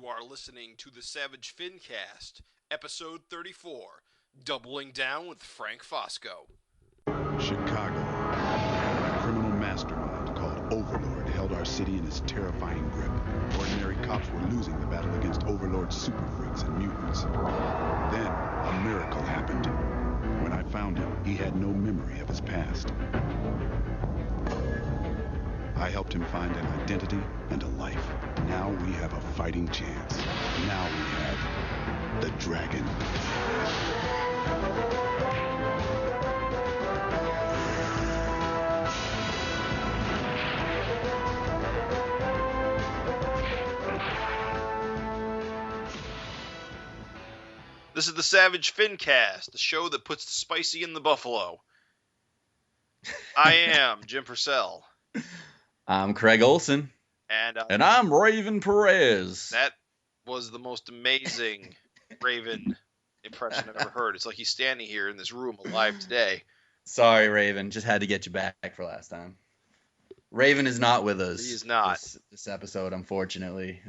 are listening to the Savage FINcast, episode 34, Doubling Down with Frank Fosco. Chicago. A criminal mastermind called Overlord held our city in his terrifying grip. Ordinary cops were losing the battle against Overlord's super freaks and mutants. Then, a miracle happened. When I found him, he had no memory of his past. I helped him find an identity and a life. Now we have a fighting chance. Now we have the dragon. This is the Savage FINcast, the show that puts the spicy in the buffalo. I am Jim Purcell. I'm Craig Olson. And I'm Raven Perez. That was the most amazing Raven impression I've ever heard. It's like he's standing here in this room alive today. Sorry, Raven. Just had to get you back for last time. Raven is not with us. He is not. This episode, unfortunately.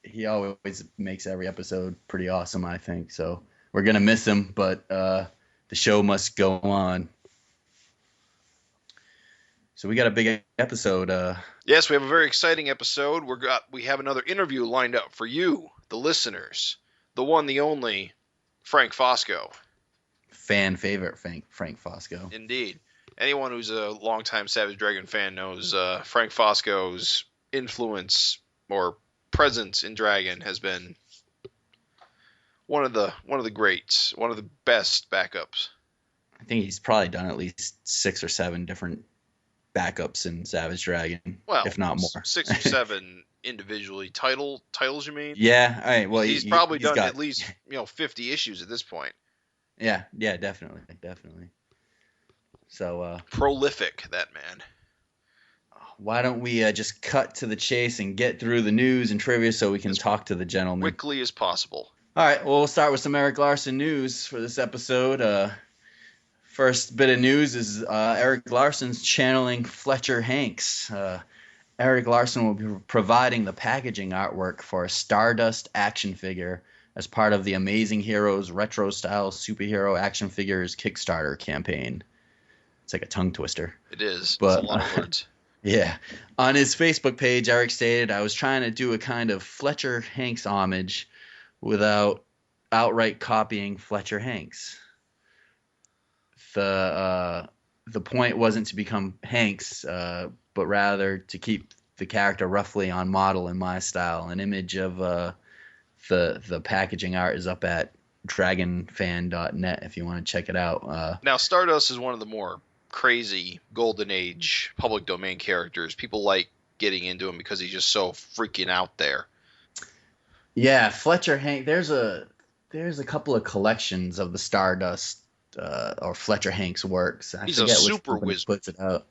He always makes every episode pretty awesome, I think. So we're going to miss him, but the show must go on. So we got a big episode. Yes, we have a very exciting episode. We have another interview lined up for you, the listeners. The one, the only, Frank Fosco. Fan favorite Frank Fosco. Indeed. Anyone who's a longtime Savage Dragon fan knows Frank Fosco's influence or presence in Dragon has been one of the greats, one of the best backups. I think he's probably done at least 6 or 7 different backups in Savage Dragon, well, if not more. 6 or 7 individually titles, you mean? Yeah, all right. Well, he's probably done at least 50 issues at this point. Yeah, definitely. So prolific, that man. Why don't we just cut to the chase and get through the news and trivia so we can talk to the gentleman quickly as possible. All right, well, we'll start with some Erik Larsen news for this episode. First bit of news is Erik Larsen's channeling Fletcher Hanks. Erik Larsen will be providing the packaging artwork for a Stardust action figure as part of the Amazing Heroes retro-style superhero action figures Kickstarter campaign. It's like a tongue twister. It is. But, it's a lot of words. Yeah. On his Facebook page, Erik stated, "I was trying to do a kind of Fletcher Hanks homage without outright copying Fletcher Hanks. The point wasn't to become Hanks, but rather to keep the character roughly on model in my style. An image of the packaging art is up at dragonfan.net if you want to check it out. Now, Stardust is one of the more crazy Golden Age public domain characters. People like getting into him because he's just so freaking out there. Yeah, Fletcher Hanks. There's a couple of collections of the Stardust or Fletcher Hanks works. He's a super wizard. Puts it out.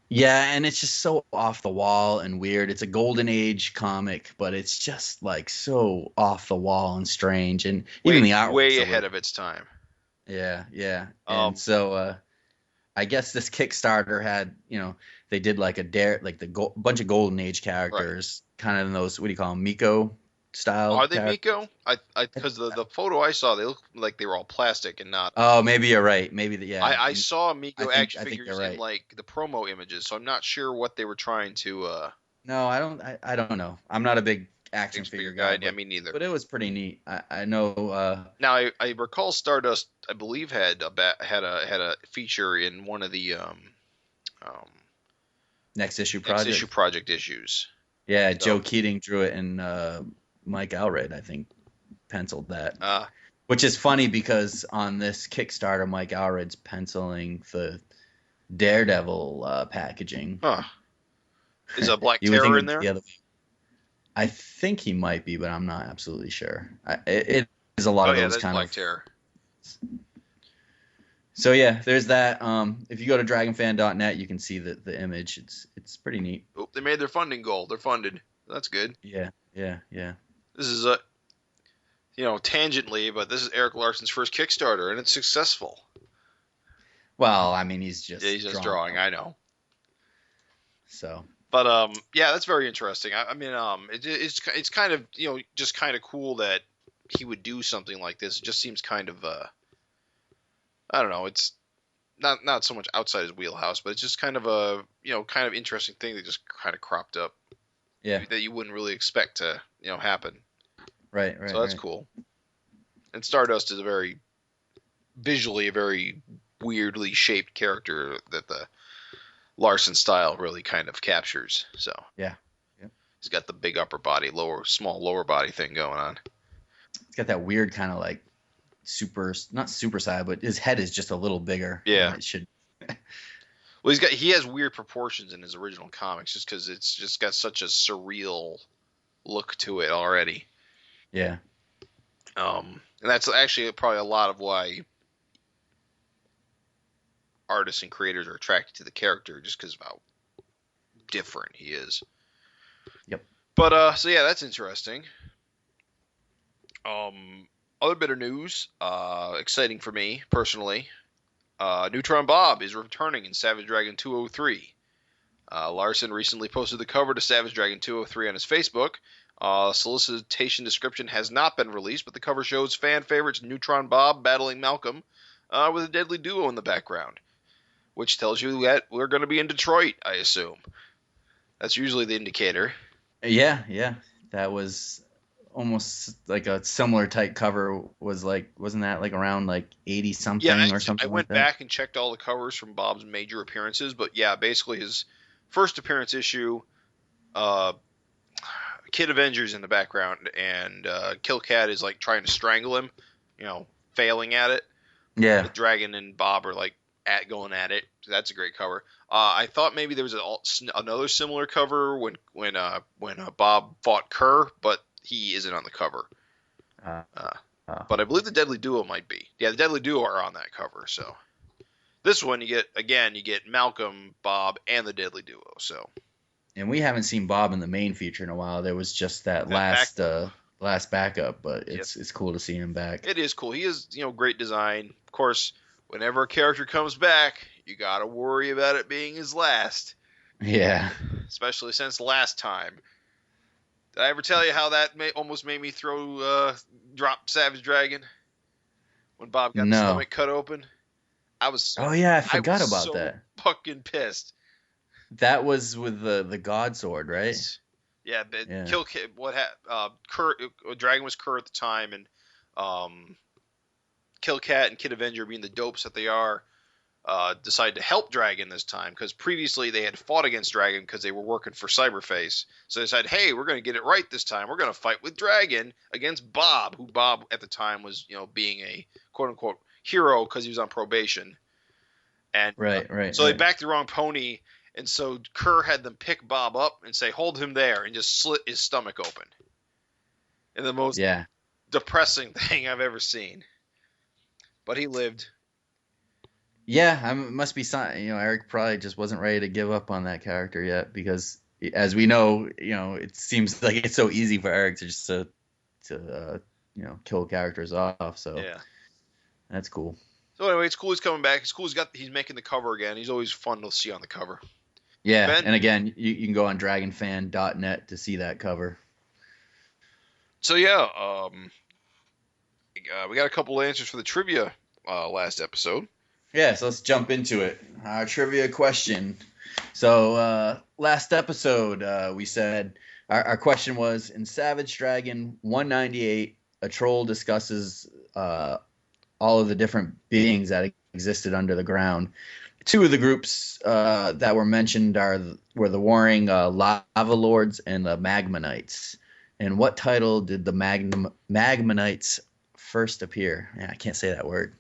Yeah, and it's just so off the wall and weird. It's a Golden Age comic, but it's just like so off the wall and strange, and even the artwork way ahead of its time. Yeah. And so I guess this Kickstarter had, they did like a bunch of Golden Age characters, kind of in those, what do you call them, Miko style. Are they Miko? Because the photo I saw, they look like they were all plastic and not. Oh, maybe you're right. I saw Miko action figures right. in like the promo images, so I'm not sure what they were trying to. No, I don't know. I'm not a big action figure guy. Yeah, me neither. But it was pretty neat. I know. Now I recall Stardust, I believe, had a feature in one of the Next issue project issues. Yeah, so, Joe Keating drew it, and Mike Allred, I think, penciled that. Which is funny because on this Kickstarter, Mike Allred's penciling the Daredevil packaging. Huh. Is a Black Terror in there? I think he might be, but I'm not absolutely sure. It is a lot of those kind Black Terror. So yeah, there's that. If you go to dragonfan.net, you can see the image. It's pretty neat. Oh, they made their funding goal. They're funded. That's good. Yeah. This is tangentially, but this is Erik Larsen's first Kickstarter, and it's successful. Well, I mean, he's just drawing. I know. So But yeah, that's very interesting. I mean, it's kind of just kind of cool that he would do something like this. It just seems kind of I don't know. It's not so much outside his wheelhouse, but it's just kind of a kind of interesting thing that just kind of cropped up. Yeah. That you wouldn't really expect to happen. Right. So that's cool. And Stardust is visually a very weirdly shaped character that the Larsen style really kind of captures. So yeah. He's got the big upper body, small lower body thing going on. He's got that weird kind of like not super side, but his head is just a little bigger. Yeah. It should. Well, he has weird proportions in his original comics just because it's just got such a surreal look to it already. Yeah. And that's actually probably a lot of why artists and creators are attracted to the character, just because of how different he is. Yep. But so yeah, that's interesting. Other bit of news, exciting for me personally. Neutron Bob is returning in Savage Dragon 203. Larsen recently posted the cover to Savage Dragon 203 on his Facebook. Solicitation description has not been released, but the cover shows fan favorites Neutron Bob battling Malcolm with a deadly duo in the background, which tells you that we're going to be in Detroit, I assume. That's usually the indicator. Yeah. That was almost like a similar type cover. Wasn't that like around like 80 something or something? I went back and checked all the covers from Bob's major appearances, but yeah, basically his first appearance issue, Kid Avenger's in the background, and Killcat is like trying to strangle him, failing at it. Yeah. The Dragon and Bob are like going at it. So that's a great cover. I thought maybe there was another similar cover when Bob fought Kerr, but he isn't on the cover. But I believe the Deadly Duo might be. Yeah, the Deadly Duo are on that cover. So this one you get Malcolm, Bob, and the Deadly Duo. So. And we haven't seen Bob in the main feature in a while. There was just that last backup, but it's cool to see him back. It is cool. He is great design. Of course, whenever a character comes back, you gotta worry about it being his last. Yeah. Especially since last time. Did I ever tell you how that almost made me drop Savage Dragon? When Bob got the stomach cut open? I forgot about so that. Fucking pissed. That was with the God Sword, right? Yeah, but Dragon was Kerr at the time, and Killcat and Kid Avenger, being the dopes that they are, decided to help Dragon this time, because previously they had fought against Dragon because they were working for Cyberface. So they decided, hey, we're going to get it right this time. We're going to fight with Dragon against Bob, who Bob at the time was, being a quote-unquote hero because he was on probation. And So they backed the wrong pony, and so Kerr had them pick Bob up and say, hold him there, and just slit his stomach open. And the most depressing thing I've ever seen. But he lived. Yeah, it must be something. Erik probably just wasn't ready to give up on that character yet, because as we know, it seems like it's so easy for Erik to just kill characters off. So yeah, that's cool. So anyway, it's cool he's coming back. It's cool he's making the cover again. He's always fun to see on the cover. Yeah, Ben? And again, you can go on dragonfan.net to see that cover. So yeah, we got a couple of answers for the trivia last episode. Yeah, so let's jump into it. Our trivia question. So last episode, we said our question was, in Savage Dragon 198, a troll discusses all of the different beings that existed under the ground. Two of the groups that were mentioned were the warring Lava Lords and the Magma Knights. In what title did the Magma Knights first appear? Yeah, I can't say that word.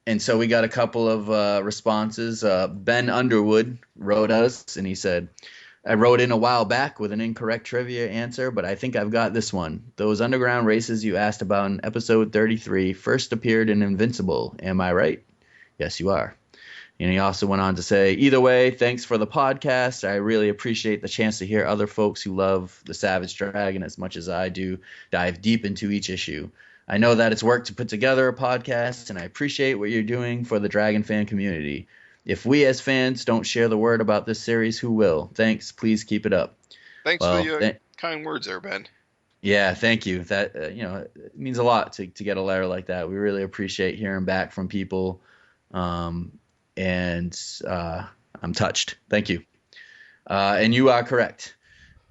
And so we got a couple of responses. Ben Underwood wrote us, and he said, I wrote in a while back with an incorrect trivia answer, but I think I've got this one. Those underground races you asked about in episode 33 first appeared in Invincible. Am I right? Yes, you are. And he also went on to say, either way, thanks for the podcast. I really appreciate the chance to hear other folks who love the Savage Dragon as much as I do dive deep into each issue. I know that it's work to put together a podcast, and I appreciate what you're doing for the Dragon fan community. If we as fans don't share the word about this series, who will? Thanks. Please keep it up. Thanks for your kind words there, Ben. Yeah, thank you. That it means a lot to get a letter like that. We really appreciate hearing back from people, and I'm touched. Thank you. And you are correct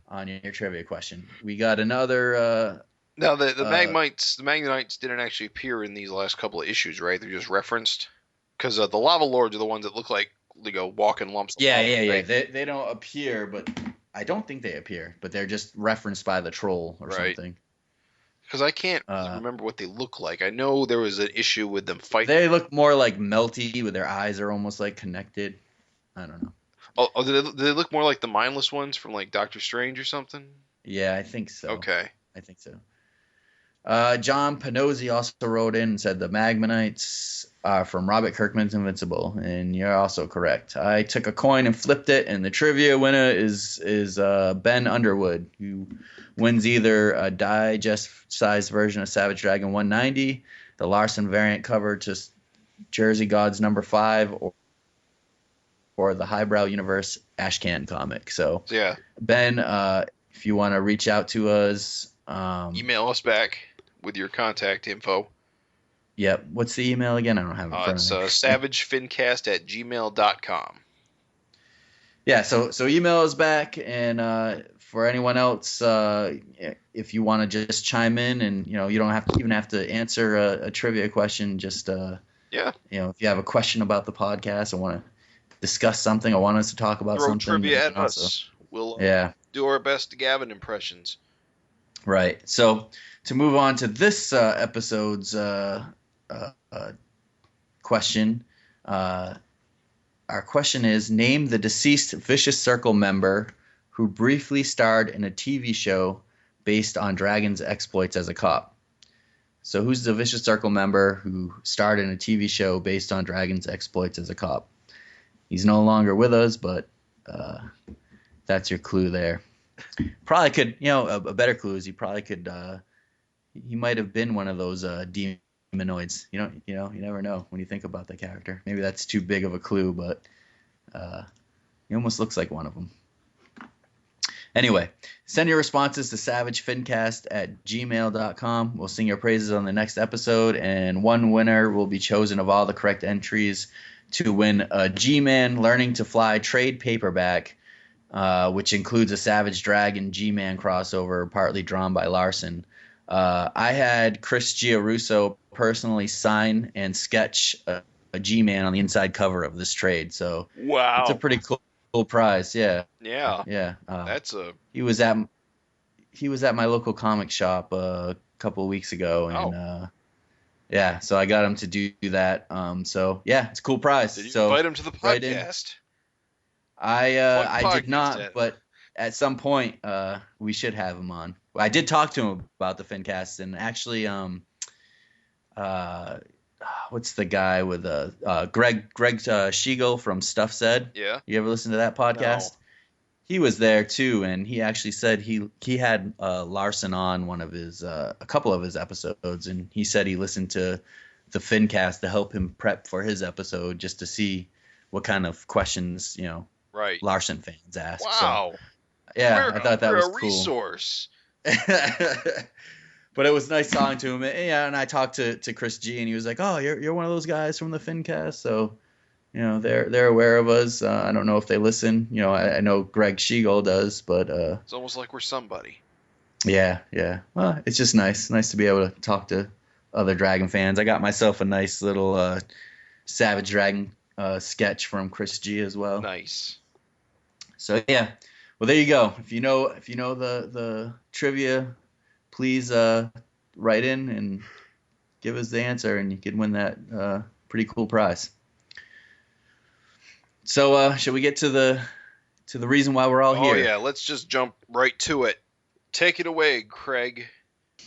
on your trivia question. We got another. Now the Magnetites didn't actually appear in these last couple of issues, right? They're just referenced because the Lava Lords are the ones that look like walking lumps. Yeah. They don't appear, but I don't think they appear, but they're just referenced by the troll or something. Because I can't remember what they look like. I know there was an issue with them fighting. They look more like melty, with their eyes are almost like connected. I don't know. Oh, do they look more like the mindless ones from like Doctor Strange or something? Yeah, I think so. Okay. I think so. John Panozzi also wrote in and said the Magmanites are from Robert Kirkman's Invincible, and you're also correct. I took a coin and flipped it, and the trivia winner is Ben Underwood, who wins either a digest-sized version of Savage Dragon 190, the Larsen variant cover to Jersey Gods #5, or the Highbrow Universe Ashcan comic. So yeah, Ben, if you want to reach out to us, email us back with your contact info. Yep. What's the email again? I don't have it in front of me. It's savagefincast@gmail.com. Yeah, so email us back, and for anyone else, if you want to just chime in, and you don't have to answer a trivia question, just if you have a question about the podcast or want to discuss something or want us to talk about something, trivia at us. We'll do our best Gavin impressions. Right. So to move on to this episode's question, our question is: name the deceased Vicious Circle member who briefly starred in a TV show based on Dragon's exploits as a cop. So who's the Vicious Circle member who starred in a TV show based on Dragon's exploits as a cop? He's no longer with us, but that's your clue there. Probably could, a better clue is he might have been one of those demonoids. You never know when you think about the character. Maybe that's too big of a clue, but he almost looks like one of them. Anyway, send your responses to savagefincast@gmail.com. We'll sing your praises on the next episode, and one winner will be chosen of all the correct entries to win a G-Man Learning to Fly trade paperback, which includes a Savage Dragon G-Man crossover, partly drawn by Larsen. I had Chris Giarrusso personally sign and sketch a G-Man on the inside cover of this trade, so wow, it's a pretty cool prize. Yeah. He was at my local comic shop a couple of weeks ago, and so I got him to do that. So yeah, it's a cool prize. Did you invite him to the podcast? I did not, but at some point we should have him on. I did talk to him about the FINcast, and actually what's the guy with Greg Schiegel from Stuff Said? Yeah. You ever listen to that podcast? No. He was there too, and he actually said he had Larsen on one of his a couple of his episodes, and he said he listened to the FINcast to help him prep for his episode, just to see what kind of questions Larsen fans ask. Wow. So, yeah, I thought that was cool. Resource. But it was nice talking to him. And I talked to Chris G, and he was like, "Oh, you're one of those guys from the FINcast." So, they're aware of us. I don't know if they listen. I know Greg Schiegel does, but it's almost like we're somebody. Yeah. Well, it's just nice to be able to talk to other Dragon fans. I got myself a nice little Savage Dragon sketch from Chris G as well. Nice. So yeah. Well, there you go. If you know the trivia, please write in and give us the answer, and you could win that pretty cool prize. So, shall we get to the reason why we're all here? Oh yeah, let's just jump right to it. Take it away, Craig.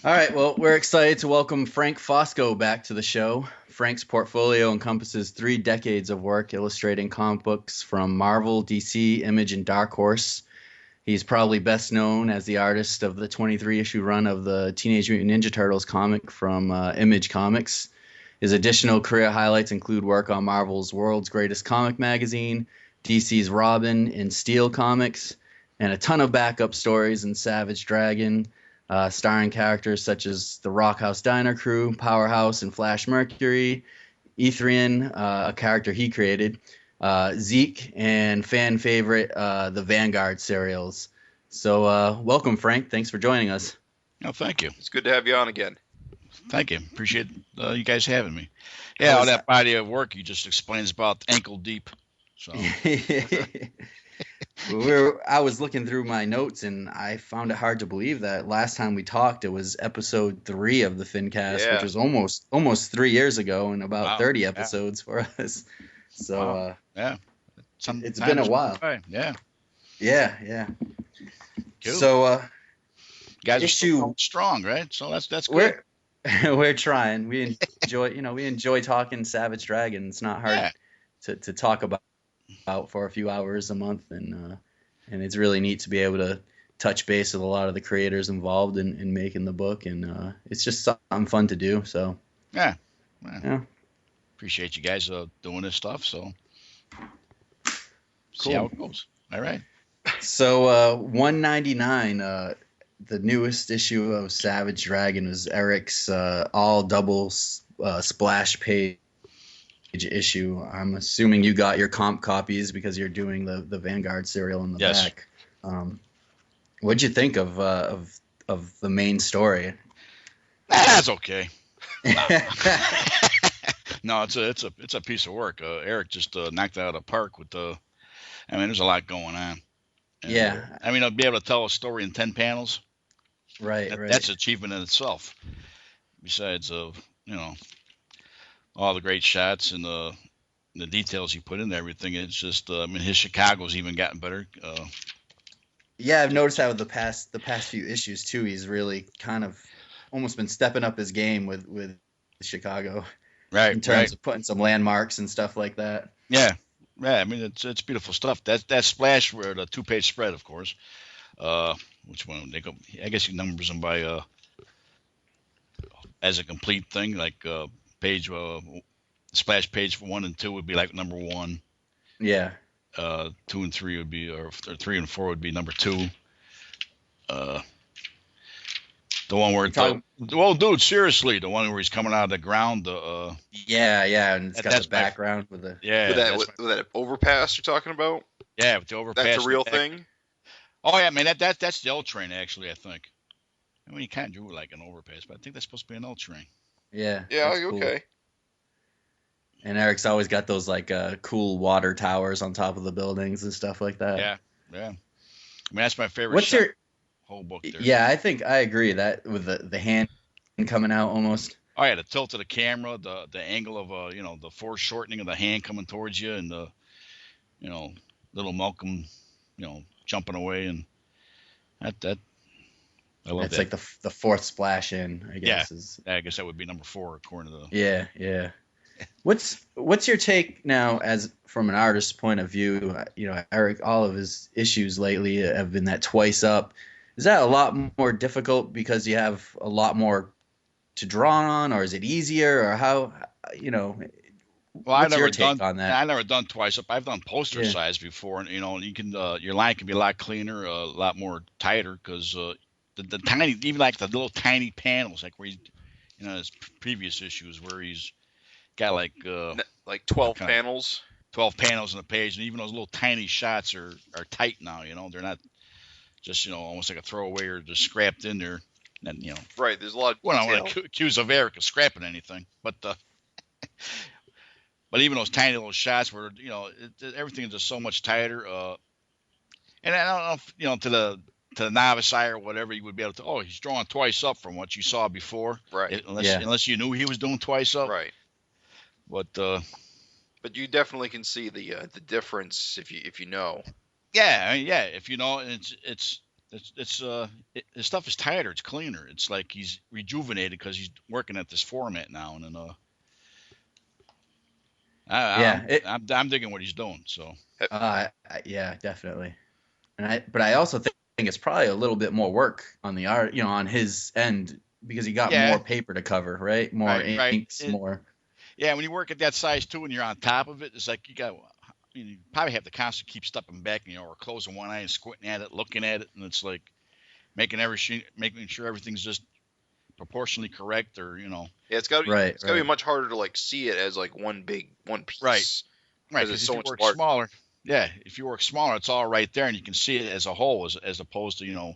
All right. Well, we're excited to welcome Frank Fosco back to the show. Frank's portfolio encompasses 3 decades of work illustrating comic books from Marvel, DC, Image, and Dark Horse. He's probably best known as the artist of the 23-issue run of the Teenage Mutant Ninja Turtles comic from Image Comics. His additional career highlights include work on Marvel's World's Greatest Comic magazine, DC's Robin and Steel comics, and a ton of backup stories in Savage Dragon, starring characters such as the Rockhouse Diner Crew, Powerhouse, and Flash Mercury, Ethrian, a character he created, Zeke, and fan favorite, the Vanguard serials. So welcome, Frank. Thanks for joining us. Oh, thank you. It's good to have you on again. Thank you. Appreciate you guys having me. Yeah, all that body of work you just explains about ankle deep. So I was looking through my notes and I found it hard to believe that last time we talked it was episode 3 of the FINcast, which was almost 3 years ago and about 30 episodes for us. So it's been a while. Yeah. Cool. So guys are still strong, right? So that's good. We're trying. We enjoy talking Savage Dragon. It's not hard to talk about for a few hours a month, and it's really neat to be able to touch base with a lot of the creators involved in making the book, and it's just something fun to do. So yeah. Appreciate you guys doing this stuff. So see how it goes. All right. So 199, the newest issue of Savage Dragon was Erik's all double splash page issue. I'm assuming you got your comp copies because you're doing the Vanguard serial in the back. What'd you think of the main story? That's okay. No, it's a piece of work. Erik just knocked it out of the park with there's a lot going on. And, I'll be able to tell a story in 10 panels. Right. That's an achievement in itself. Besides, all the great shots and the details he put into everything. It's just, his Chicago's even gotten better. I've noticed that with the past few issues too. He's really kind of almost been stepping up his game with Chicago, right? In terms of putting some landmarks and stuff like that. Yeah. It's beautiful stuff. That splash where the 2-page spread, of course. Which one? I guess he numbers them by as a complete thing, like page splash page 1 and 2 would be like number 1. Yeah. 2 and 3 would be, or 3 and 4 would be number 2. The one where dude, seriously, the one where he's coming out of the ground. And it's got the background with the with that overpass you're talking about. Yeah, with the overpass. That's a real thing. Oh yeah, man, that's the L train actually. I think. He kind of drew like an overpass, but I think that's supposed to be an L train. Yeah. Yeah. Okay. Cool. And Erik's always got those like cool water towers on top of the buildings and stuff like that. Yeah. That's my favorite. What's your whole book there? Yeah, I think I agree that with the hand coming out almost. Oh yeah, the tilt of the camera, the angle of the foreshortening of the hand coming towards you, and the little Malcolm jumping away, and that I love that. It's like the fourth splash in, I guess. I guess that would be number 4 according to the. Yeah. What's your take now, as from an artist's point of view? Erik, all of his issues lately have been that twice up. Is that a lot more difficult because you have a lot more to draw on, or is it easier, or how? What's your take on that? I've never done twice up. I've done poster size before, and you can your line can be a lot cleaner, a lot more tighter, because the tiny, even like the little tiny panels, like where he's, his previous issues where he's got like 12 panels. 12 panels on the page, and even those little tiny shots are tight now. They're not just almost like a throwaway or just scrapped in there. And right. There's a lot of detail. I don't want to accuse of Erik of scrapping anything, but even those tiny little shots where everything is just so much tighter. And I don't know if, to the novice eye or whatever, you would be able to. He's drawing twice up from what you saw before, right? Unless you knew he was doing twice up, right? But you definitely can see the difference if you know. Yeah, if you know, it's his stuff is tighter, it's cleaner. It's like he's rejuvenated because he's working at this format now, and I'm digging what he's doing. So definitely. But I also think it's probably a little bit more work on the art, on his end, because he got more paper to cover, right? More inks, more. Yeah, when you work at that size too, and you're on top of it, it's like you probably have to constantly keep stepping back, or closing one eye and squinting at it, looking at it, and it's like making sure everything's just proportionally correct, or Yeah, it's got to be be much harder to like see it as like one piece. Right. Because it's if so you much work larger. smaller, if you work smaller, it's all right there, and you can see it as a whole, as opposed to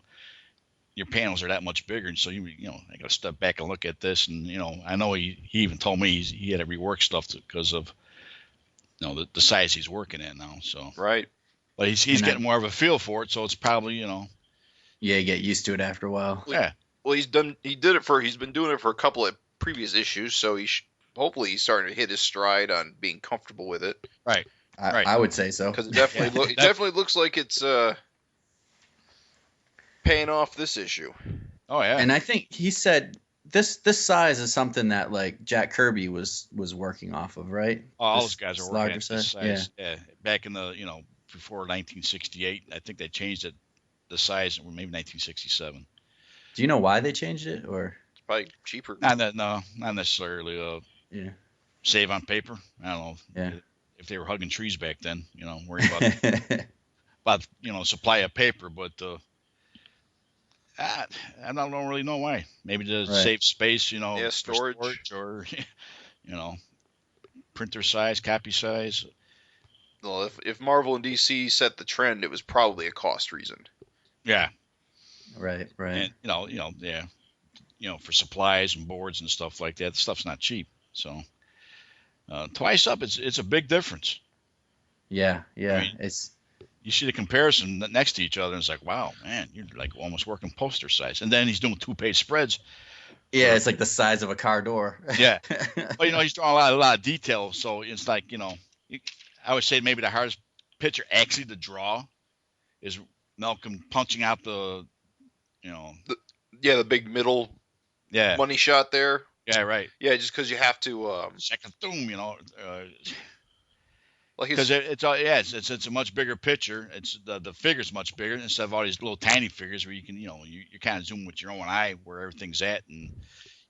your panels are that much bigger, and so I got to step back and look at this, and I know he even told me he had to rework stuff because of the size he's working at now. So right, but he's getting more of a feel for it, so it's probably yeah, you get used to it after a while. Yeah. Well, he's been doing it for a couple of previous issues, so hopefully he's starting to hit his stride on being comfortable with it. Right. I would say so, because it definitely looks like it's paying off this issue. Oh yeah. And I think he said this size is something that like Jack Kirby was working off of, right? All those guys are working at this size. Yeah. Back in the before 1968, I think they changed the size, or maybe 1967. Do you know why they changed it, or it's probably cheaper? Not necessarily. Yeah. Save on paper. I don't know. Yeah. If they were hugging trees back then, worrying about supply of paper, but I don't really know why. Maybe to save space, storage, or printer size, copy size. Well, if Marvel and DC set the trend, it was probably a cost reason. Yeah. Right. And for supplies and boards and stuff like that, stuff's not cheap. So twice up, it's a big difference. Yeah. I mean, you see the comparison next to each other, and it's like, wow, man, you're like almost working poster size. And then he's doing 2-page spreads. Yeah, it's like the size of a car door. Yeah. But he's drawing a lot of detail, so it's like I would say maybe the hardest picture actually to draw is Malcolm punching out the big middle money shot there. Yeah, right. Yeah, just because you have to second doom, because it's a much bigger picture. It's the figure's much bigger instead of all these little tiny figures where you can you kind of zoom with your own eye where everything's at, and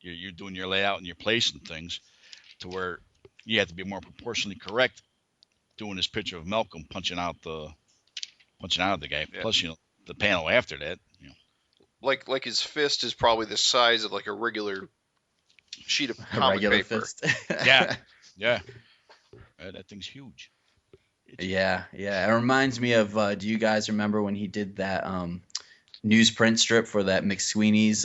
you're doing your layout and you're placing things to where you have to be more proportionally correct doing this picture of Malcolm punching out of the guy. Yeah. Plus the panel after that, like his fist is probably the size of like a regular sheet of comic paper. Fist. Yeah. That thing's huge. Yeah. It reminds me of. Do you guys remember when he did that newsprint strip for that McSweeney's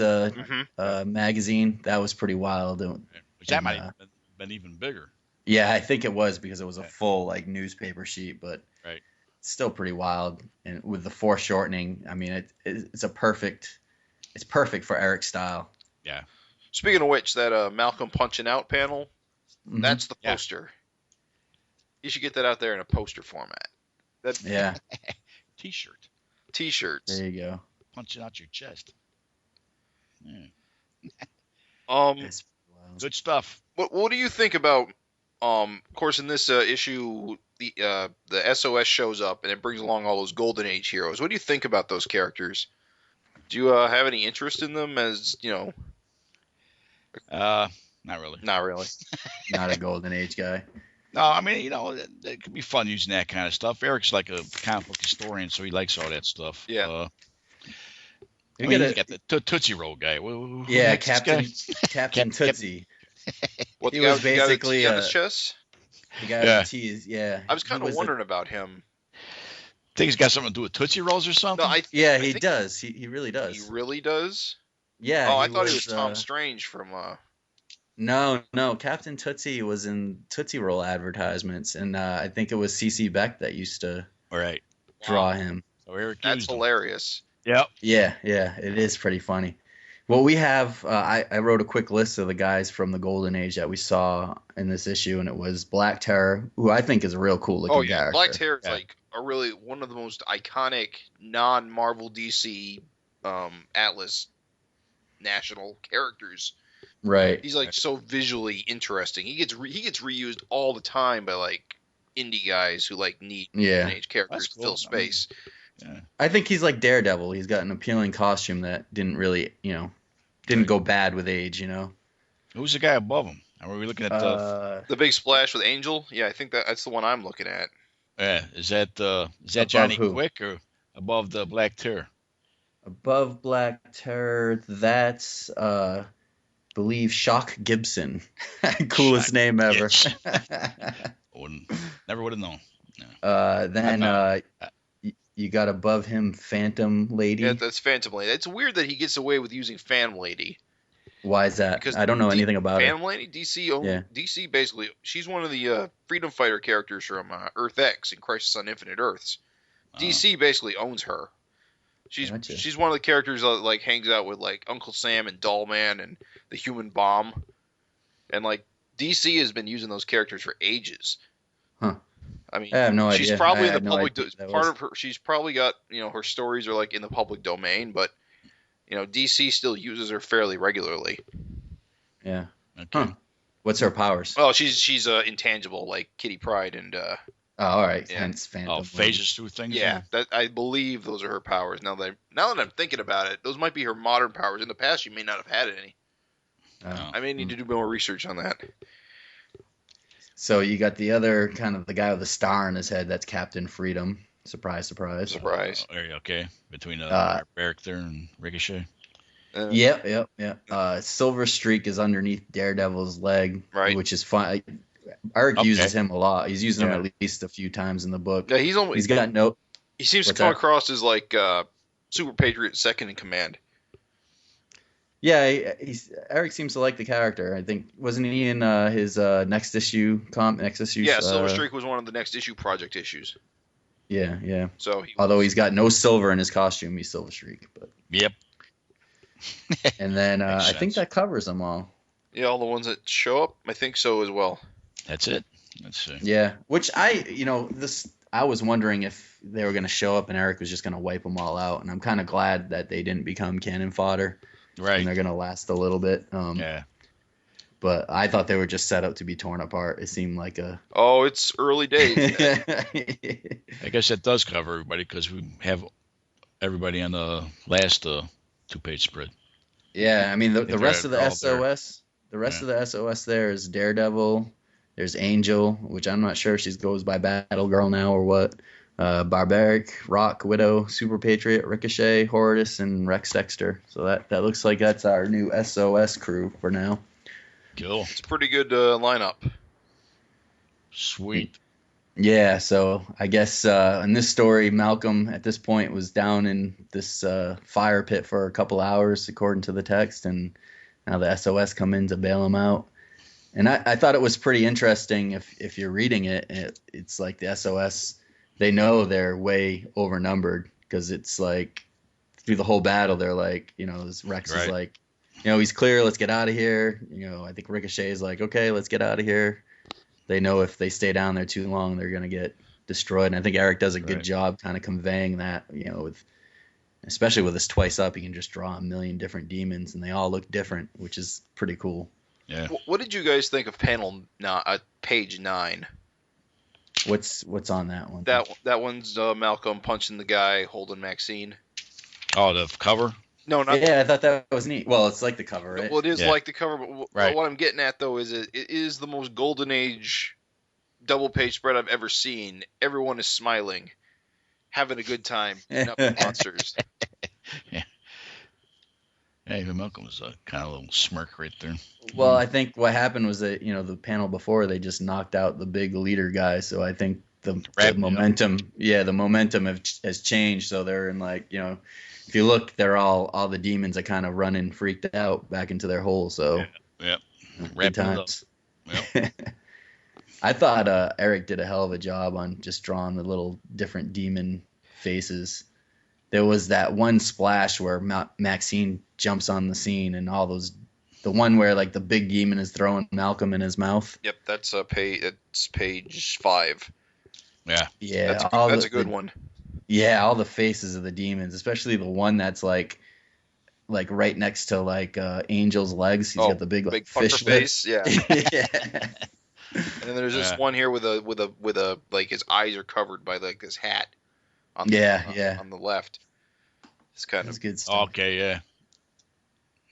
magazine? That was pretty wild. That might have been even bigger. Yeah, I think it was because it was a full like newspaper sheet, but right. It's still pretty wild. And with the foreshortening, I mean, it's perfect for Eric's style. Yeah. Speaking of which, that Malcolm punching out panel, that's the poster. You should get that out there in a poster format. T-shirt. T-shirts. There you go. Punching out your chest. Yeah. Good stuff. What do you think about? Of course, in this issue, the SOS shows up and it brings along all those Golden Age heroes. What do you think about those characters? Do you have any interest in them? As not really. Not really. Not a Golden Age guy. No, I mean, it could be fun using that kind of stuff. Eric's like a comic book historian, so he likes all that stuff. Yeah. You got the Tootsie Roll guy. Yeah, Captain Tootsie. What, he was basically the guy with the chest? The guy with the tees. Yeah. I was kind of wondering about him. Think he's got something to do with Tootsie Rolls or something? No, he does. He really does. He really does? Yeah. Oh, I thought he was Tom Strange from... No. Captain Tootsie was in Tootsie Roll advertisements, and I think it was CC Beck that used to draw him. So Eric That's hilarious. Yep. Yeah, it is pretty funny. Well, we have, I wrote a quick list of the guys from the Golden Age that we saw in this issue, and it was Black Terror, who I think is a real cool looking character. Black Terror is like a really one of the most iconic non-Marvel DC Atlas national characters. Right. He's like so visually interesting. He gets reused all the time by like indie guys who like need Golden Age characters to fill space. Yeah. I think he's like Daredevil. He's got an appealing costume that didn't really, didn't go bad with age, Who's the guy above him? Are we looking at The big splash with Angel? Yeah, I think that's the one I'm looking at. is that Above Johnny who? Quick or above the Black Terror? Above Black Terror, that's believe Shock Gibson. Coolest Shock name ever. Never would have known. Then you got above him Phantom Lady. Yeah, that's Phantom Lady. It's weird that he gets away with using Phantom Lady. Why is that? Because I don't know anything about Phantom her. Lady, DC basically, she's one of the Freedom Fighter characters from Earth X and Crisis on Infinite Earths. DC basically owns her. She's one of the characters that like hangs out with like Uncle Sam and Dollman and the Human Bomb, and like DC has been using those characters for ages. Huh. I mean, I have no she's idea. probably I in the had no public. idea that Part was- of her, she's probably got her stories are like in the public domain, but DC still uses her fairly regularly. Yeah. Okay. Huh. What's her powers? Well, she's intangible like Kitty Pryde and Oh, all right. yeah. Hence Phantom. Oh, Lady. phases through things. yeah, that I believe those are her powers. Now that I'm thinking about it, those might be her modern powers. In the past, she may not have had any. Oh. I may need to do more research on that. So you got the other kind of the guy with the star in his head. That's Captain Freedom. Surprise, surprise. Surprise. Okay. Between Eric there and Ricochet. Yep. Silver Streak is underneath Daredevil's leg, Right. which is fun. Eric uses him a lot. He's using him at least a few times in the book. Yeah, He's got no. He seems to What's come that? across as like Super Patriot second in command. Yeah, Eric seems to like the character. I think wasn't he in his next issue? Yeah, Silver Streak was one of the next issue project issues. Yeah. So Although he's got no silver in his costume, he's Silver Streak. But Yep. and then Makes I think sense. that covers them all. yeah, all the ones that show up, I think so as well. That's it. Let's see. Yeah, which I was wondering if they were going to show up and Eric was just going to wipe them all out, and I'm kind of glad that they didn't become cannon fodder. Right. And they're going to last a little bit. Yeah. But I thought they were just set up to be torn apart. It seemed like a. Oh, it's early days. I guess that does cover everybody because we have everybody on the last 2-page spread. Yeah, I mean the They're rest of the all there. SOS, of the SOS there is Daredevil. There's Angel, which I'm not sure if she goes by Battle-Girl now or what. Barbaric, Rock, Widow, Super Patriot, Ricochet, Horridus, and Rex Dexter. So that looks like that's our new SOS crew for now. Cool. It's a pretty good lineup. Sweet. Yeah, so I guess in this story, Malcolm at this point was down in this fire pit for a couple hours, according to the text, and now the SOS come in to bail him out. And I thought it was pretty interesting if you're reading it, it's like the SOS, they know they're way overnumbered because it's like through the whole battle, they're like, this Rex is like, he's clear, let's get out of here. I think Ricochet is like, okay, let's get out of here. They know if they stay down there too long, they're going to get destroyed. And I think Eric does a good job kind of conveying that, especially with this twice up, he can just draw a million different demons and they all look different, which is pretty cool. Yeah. What did you guys think of page 9? What's on that one? That one's Malcolm punching the guy holding Maxine. Oh, the cover? No, not. Yeah, I thought that was neat. Well, it's like the cover, right? Well, it is like the cover, but Right. what I'm getting at though is it is the most golden age double page spread I've ever seen. Everyone is smiling, having a good time, beating up the monsters. Yeah, even Malcolm was kind of a little smirk right there. Well, I think what happened was that the panel before they just knocked out the big leader guy, so I think the momentum, the momentum has changed. So they're in if you look, they're all the demons are kind of running freaked out back into their hole. So yeah, good times. Yep. I thought Eric did a hell of a job on just drawing the little different demon faces. There was that one splash where Maxine jumps on the scene and all those, the one where like the big demon is throwing Malcolm in his mouth. Yep, that's page 5. Yeah, that's a good one. Yeah, all the faces of the demons, especially the one that's like right next to Angel's legs. He's got the big fish face. Yeah. Yeah. And then there's this one here with a like his eyes are covered by like this hat. On the left. It's kind of good stuff. Okay, yeah.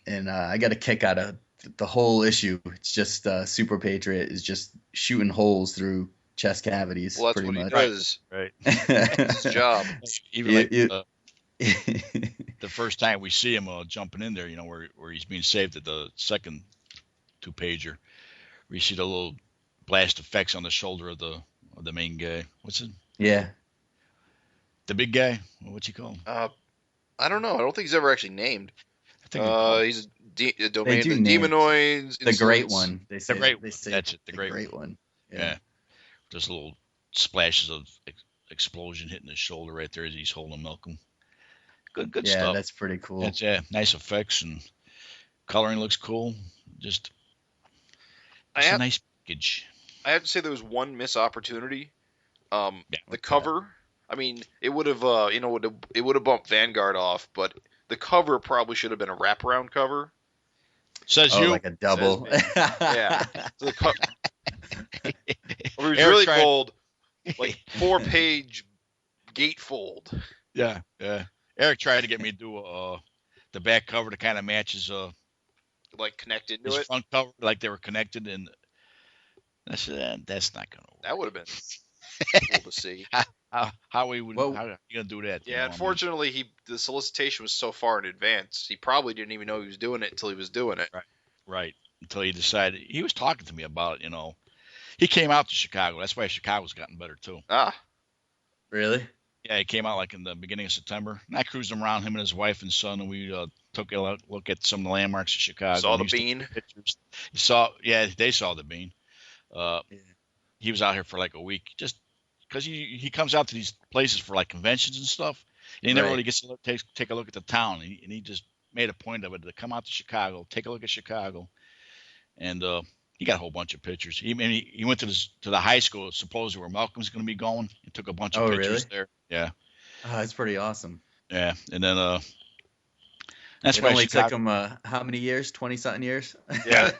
And I got a kick out of the whole issue. It's just Super Patriot is just shooting holes through chest cavities. Well, that's pretty what much. he does. Right. It's his job. Even like the first time we see him jumping in there, where he's being saved at the second 2-pager, we see the little blast effects on the shoulder of the main guy. What's it? Yeah. The big guy. What's he called? I don't know. I don't think he's ever actually named. I think He's a domain of the name demonoids. the great one. They say, the great they one. say That's it. The the great, great one. Yeah. Just little splashes of explosion hitting his shoulder right there as he's holding Malcolm. Good Yeah, stuff. that's pretty cool. That's, nice effects and coloring looks cool. Just a nice package. I have to say there was one missed opportunity. The cover. I mean, it would have, it would have bumped Vanguard off, but the cover probably should have been a wraparound cover. Says you. Like a double. Yeah. So the cover. It was really bold, like 4-page gatefold. Yeah. Eric tried to get me to do the back cover to kind of match his like connected to his it. front cover, like they were connected, and I said that's not gonna work. That would have been cool to see. How are you gonna do that? Yeah, unfortunately, the solicitation was so far in advance. He probably didn't even know he was doing it until he was doing it. Right. Until he decided. He was talking to me about it. He came out to Chicago. That's why Chicago's gotten better too. Ah, Really? Yeah, he came out like in the beginning of September. And I cruised him around, him and his wife and son, and we took a look at some of the landmarks of Chicago. Saw the bean. Pictures. They saw the bean. He was out here for like a week, just because he comes out to these places for like conventions and stuff, and he never really gets to take a look at the town. And he just made a point of it to come out to Chicago, take a look at Chicago, and he got a whole bunch of pictures. He went to the high school supposedly where Malcolm's going to be going, and took a bunch of pictures there. Yeah. Oh, that's pretty awesome. Yeah, and then that's it why only Chicago, took him how many years? 20-something years. Yeah,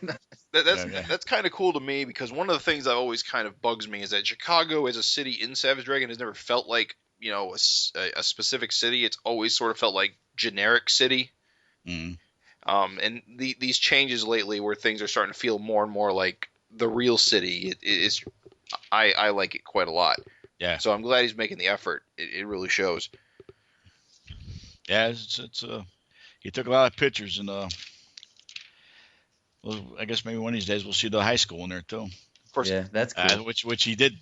that's kind of cool to me, because one of the things that always kind of bugs me is that Chicago as a city in Savage Dragon has never felt like a specific city. It's always sort of felt like generic city. Mm-hmm. And these changes lately, where things are starting to feel more and more like the real city, I like it quite a lot. Yeah. So I'm glad he's making the effort. It really shows. Yeah, it's he took a lot of pictures, and well, I guess maybe one of these days we'll see the high school in there too. Of course. Yeah, that's cool. Which he did.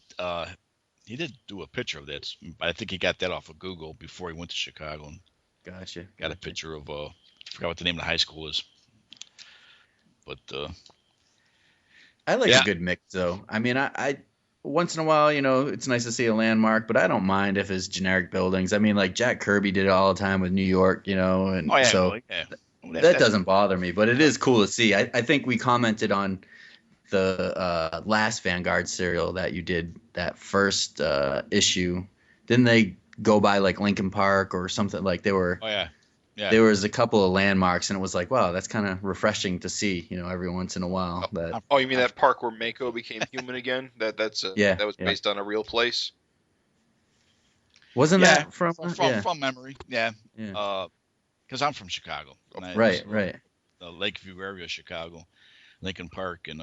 He did do a picture of that. I think he got that off of Google before he went to Chicago. And Gotcha. got a picture of I forgot what the name of the high school is. But I like a good mix, though. I mean, I once in a while, it's nice to see a landmark, but I don't mind if it's generic buildings. I mean, like Jack Kirby did it all the time with New York, and that doesn't bother me. But it is cool to see. I think we commented on the last Vanguard serial that you did, that first issue. Didn't they go by like Lincoln Park or something? Like they were. Oh yeah. Yeah. There was a couple of landmarks, and it was like, wow, that's kind of refreshing to see, every once in a while. Oh, you mean that park where Mako became human again? That was based on a real place. Wasn't that from memory? Yeah. Because I'm from Chicago. Right. The Lakeview area of Chicago, Lincoln Park, and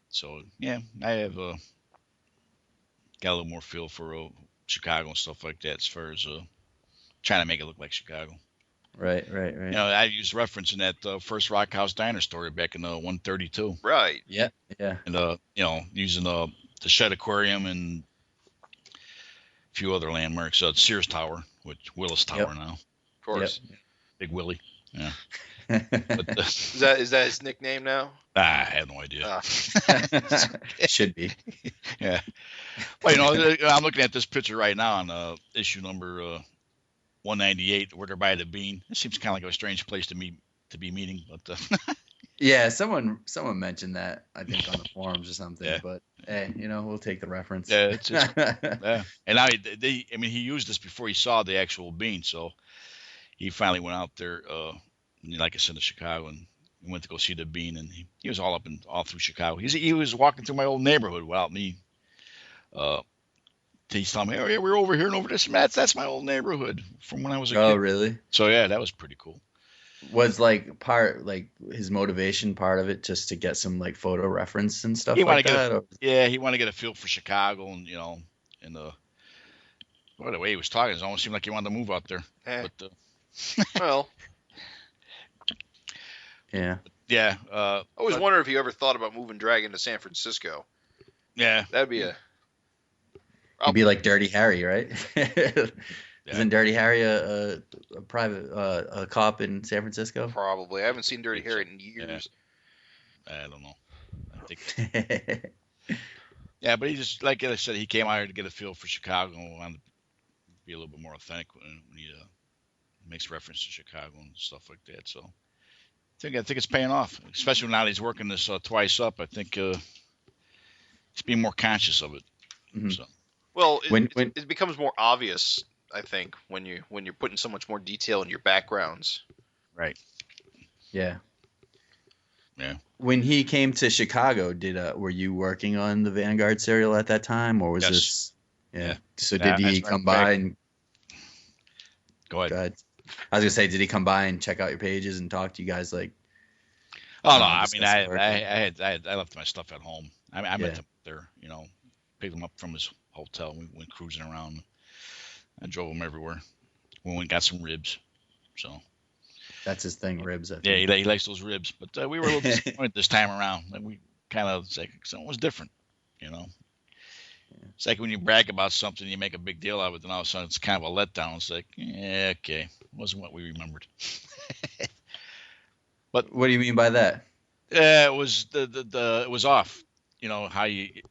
so yeah, I have got a little more feel for Chicago and stuff like that, as far as trying to make it look like Chicago. Right. I used reference in that first Rock House Diner story back in 132. Right. Yeah. And using the Shed Aquarium and a few other landmarks. Sears Tower, which Willis Tower now. Of course. Yep. Big Willie. Yeah. But, is that his nickname now? I have no idea. It should be. Yeah. Well, I'm looking at this picture right now on issue number 198, where they're by the bean. It seems kind of like a strange place to be meeting, but yeah, someone mentioned that, I think, on the forums or something. Yeah. But hey, we'll take the reference. Yeah, it's just, yeah. And now he used this before he saw the actual bean, so he finally went out there, like I said, to Chicago, and went to go see the bean, and he was all through Chicago. He was walking through my old neighborhood without me. He's telling me, oh yeah, we're over here and over this. That's my old neighborhood from when I was a kid. Oh really? So yeah, that was pretty cool. Was like part like his motivation part of it just to get some like photo reference and stuff He want like to get that? Or? he want to get a feel for Chicago, and and the way he was talking, it almost seemed like he wanted to move out there. Eh. But Well, Yeah. yeah, I always wonder if you ever thought about moving Dragon to San Francisco. yeah, That'd be He'd be like Dirty Harry, right? Yeah. Isn't Dirty Harry a private a cop in San Francisco? probably. I haven't seen Dirty Think so. Harry in years. I don't know. I think. Yeah, but he just, like I said, he came out here to get a feel for Chicago and wanted to be a little bit more authentic when he makes reference to Chicago and stuff like that. So I think it's paying off, especially now that he's working this twice up. I think he's being more conscious of it. Mhm. So Well, When- it becomes more obvious, I think, when you're putting so much more detail in your backgrounds. right. Yeah. Yeah. When he came to Chicago, were you working on the Vanguard serial at that time, or was Yes. this? Yeah. Yeah. So Yeah, did he that's come right. by and? Go ahead. Go ahead. I was gonna say, did he come by and check out your pages and talk to you guys like? Oh no, I mean discuss I the work. I left my stuff at home. I met Yeah. him there, picked him up from his hotel. We went cruising around. I drove him everywhere. We went and got some ribs. So That's his thing, ribs. I yeah, think. he likes those ribs. But we were a little disappointed this time around. Like we kind of something was different, It's like when you brag about something, you make a big deal out of it, then all of a sudden it's kind of a letdown. It's like, yeah, okay, wasn't what we remembered. What do you mean by that? It was it was off. How you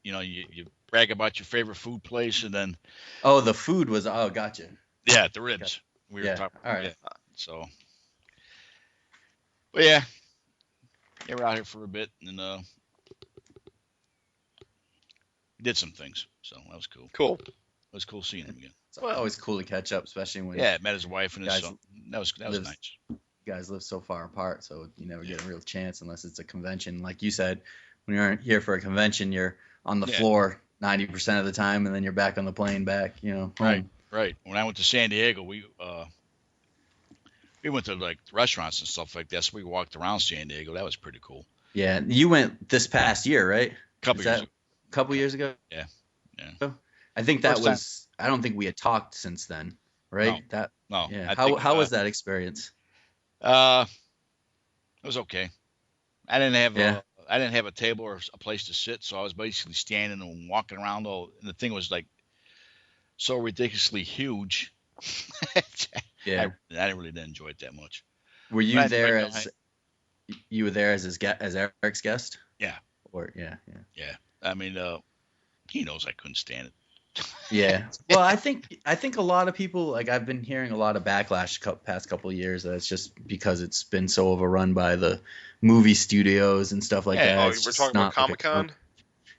brag about your favorite food place, and then Oh, the food was. Oh, gotcha. the ribs. We were Yeah, talking. all right. Yeah, so, but yeah, we're out here for a bit, and did some things. So that was cool. Cool. It was cool seeing him again. It's always cool to catch up, especially when Yeah, met his wife and his Guys son. That was lives- nice. you guys live so far apart, so you never get a real chance unless it's a convention. Like you said, when you're here for a convention, you're on the Yeah. floor 90% of the time, and then you're back on the plane back. Home. Right. When I went to San Diego, we went to like restaurants and stuff like that. So we walked around San Diego. That was pretty cool. Yeah, you went this past year, right? Couple Is years that ago. a couple years ago? Yeah. I think that First time. was. I don't think we had talked since then, right? No. That. No. Yeah. I think, How was that experience? It was okay. I didn't have Yeah. I didn't have a table or a place to sit, so I was basically standing and walking around. And the thing was like so ridiculously huge. Yeah. I really didn't enjoy it that much. Were you Right, there right, as right. you were there as as Eric's guest? Yeah. Or yeah. I mean, he knows I couldn't stand it. Yeah. Well, I think a lot of people, like, I've been hearing a lot of backlash past couple of years that it's just because it's been so overrun by the movie studios and stuff like Yeah. that. Oh, It's we're just talking about not like Comic-Con?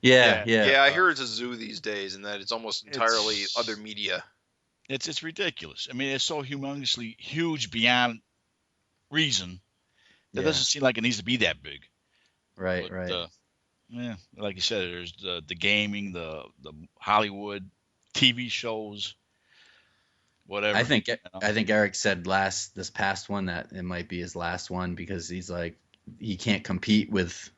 Yeah. Yeah, I hear it's a zoo these days, and that it's almost entirely It's- other media. It's ridiculous. I mean, it's so humongously huge beyond reason. That Yeah. doesn't seem like it needs to be that big. Right. But, Right. yeah, like you said, there's the gaming, the Hollywood TV shows, whatever. I think know? Eric said this past one that it might be his last one because he's like he can't compete with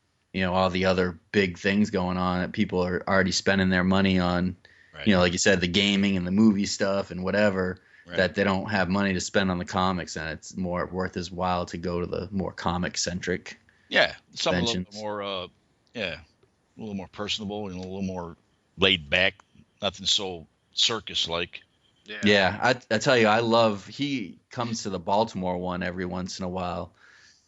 all the other big things going on that people are already spending their money on. Right. Like you said, the gaming and the movie stuff and whatever. Right. That they don't have money to spend on the comics, and it's more worth his while to go to the more comic centric. Yeah, something a little bit conventions. more, a little more personable and a little more laid back. Nothing so circus like. Yeah, I tell you, he comes to the Baltimore one every once in a while,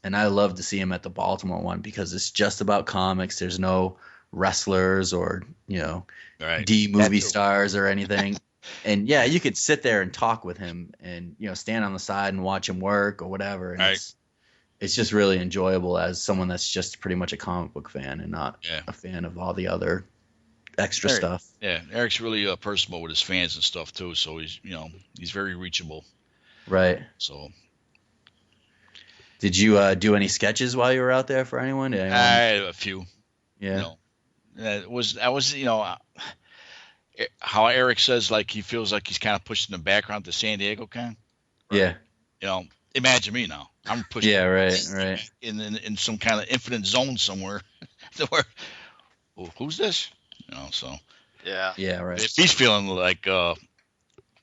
and I love to see him at the Baltimore one because it's just about comics. There's no wrestlers or Right. D movie That too. stars or anything. And yeah, you could sit there and talk with him and stand on the side and watch him work or whatever. And Right. it's just really enjoyable as someone that's just pretty much a comic book fan and not Yeah. a fan of all the other extra Eric- stuff. Yeah, Eric's really personable with his fans and stuff too. So he's he's very reachable. Right. So Did you do any sketches while you were out there for anyone? Did anyone- I had a few. yeah. I was how Eric says like he feels like he's kind of pushed in the background to San Diego kind. Yeah. imagine me now. I'm pushing. Yeah, right. In some kind of infinite zone somewhere. Where, well, who's this? So. Yeah, right. If he's feeling like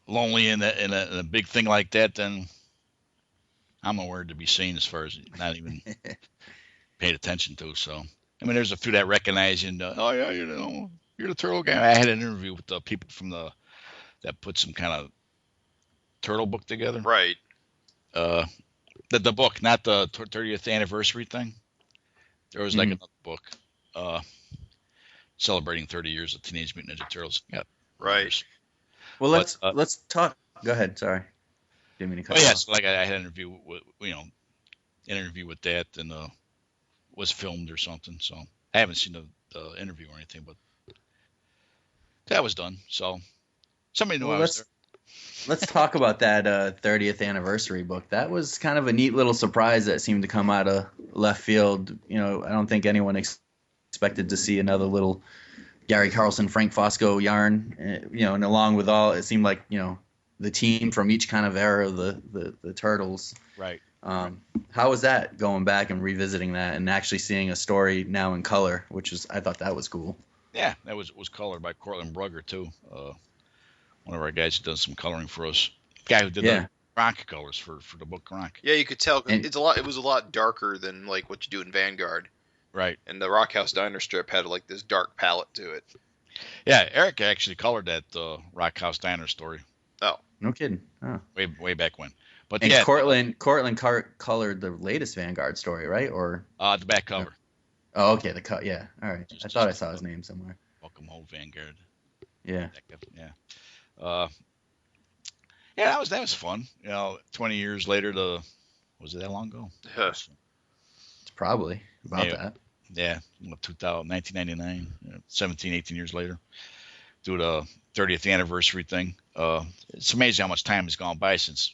lonely in a big thing like that, then I'm nowhere to be seen as far as not even paid attention to. So, I mean, there's a few that recognize you. And, oh yeah, you're the turtle guy. I had an interview with the people from that put some kind of turtle book together. Right. The book, not the 30th anniversary thing. There was like another book celebrating 30 years of Teenage Mutant Ninja Turtles. Yeah. Right. Well, let's talk. Go ahead. Sorry. Didn't mean to cut you off. So like I had an interview with that, and was filmed or something. So I haven't seen the interview or anything, but that was done. So somebody knew I was there. Let's talk about that 30th anniversary book. That was kind of a neat little surprise that seemed to come out of left field. I don't think anyone expected to see another little Gary Carlson, Frank Fosco yarn. And along with all, it seemed like the team from each kind of era of the Turtles. Right. How was that going back and revisiting that and actually seeing a story now in color, I thought that was cool. Yeah, that was colored by Cortland Brugger too. One of our guys who does some coloring for us. Guy who did the Gronk colors for the book Gronk. Yeah, you could tell it was a lot darker than like what you do in Vanguard. Right. And the Rockhouse Diner strip had like this dark palette to it. Yeah, Erik actually colored that Rockhouse Diner story. Oh, no kidding. Oh. Way back when. But and Cortland colored the latest Vanguard story, right? Or the back cover. Oh, okay. The cut. Yeah. All right. I thought I saw his name somewhere. Welcome home, Vanguard. Yeah. Yeah. Yeah, that was fun. 20 years later, was it that long ago? Yes. It's probably about that. Yeah, 1999, 17, 18 years later, do the 30th anniversary thing. It's amazing how much time has gone by since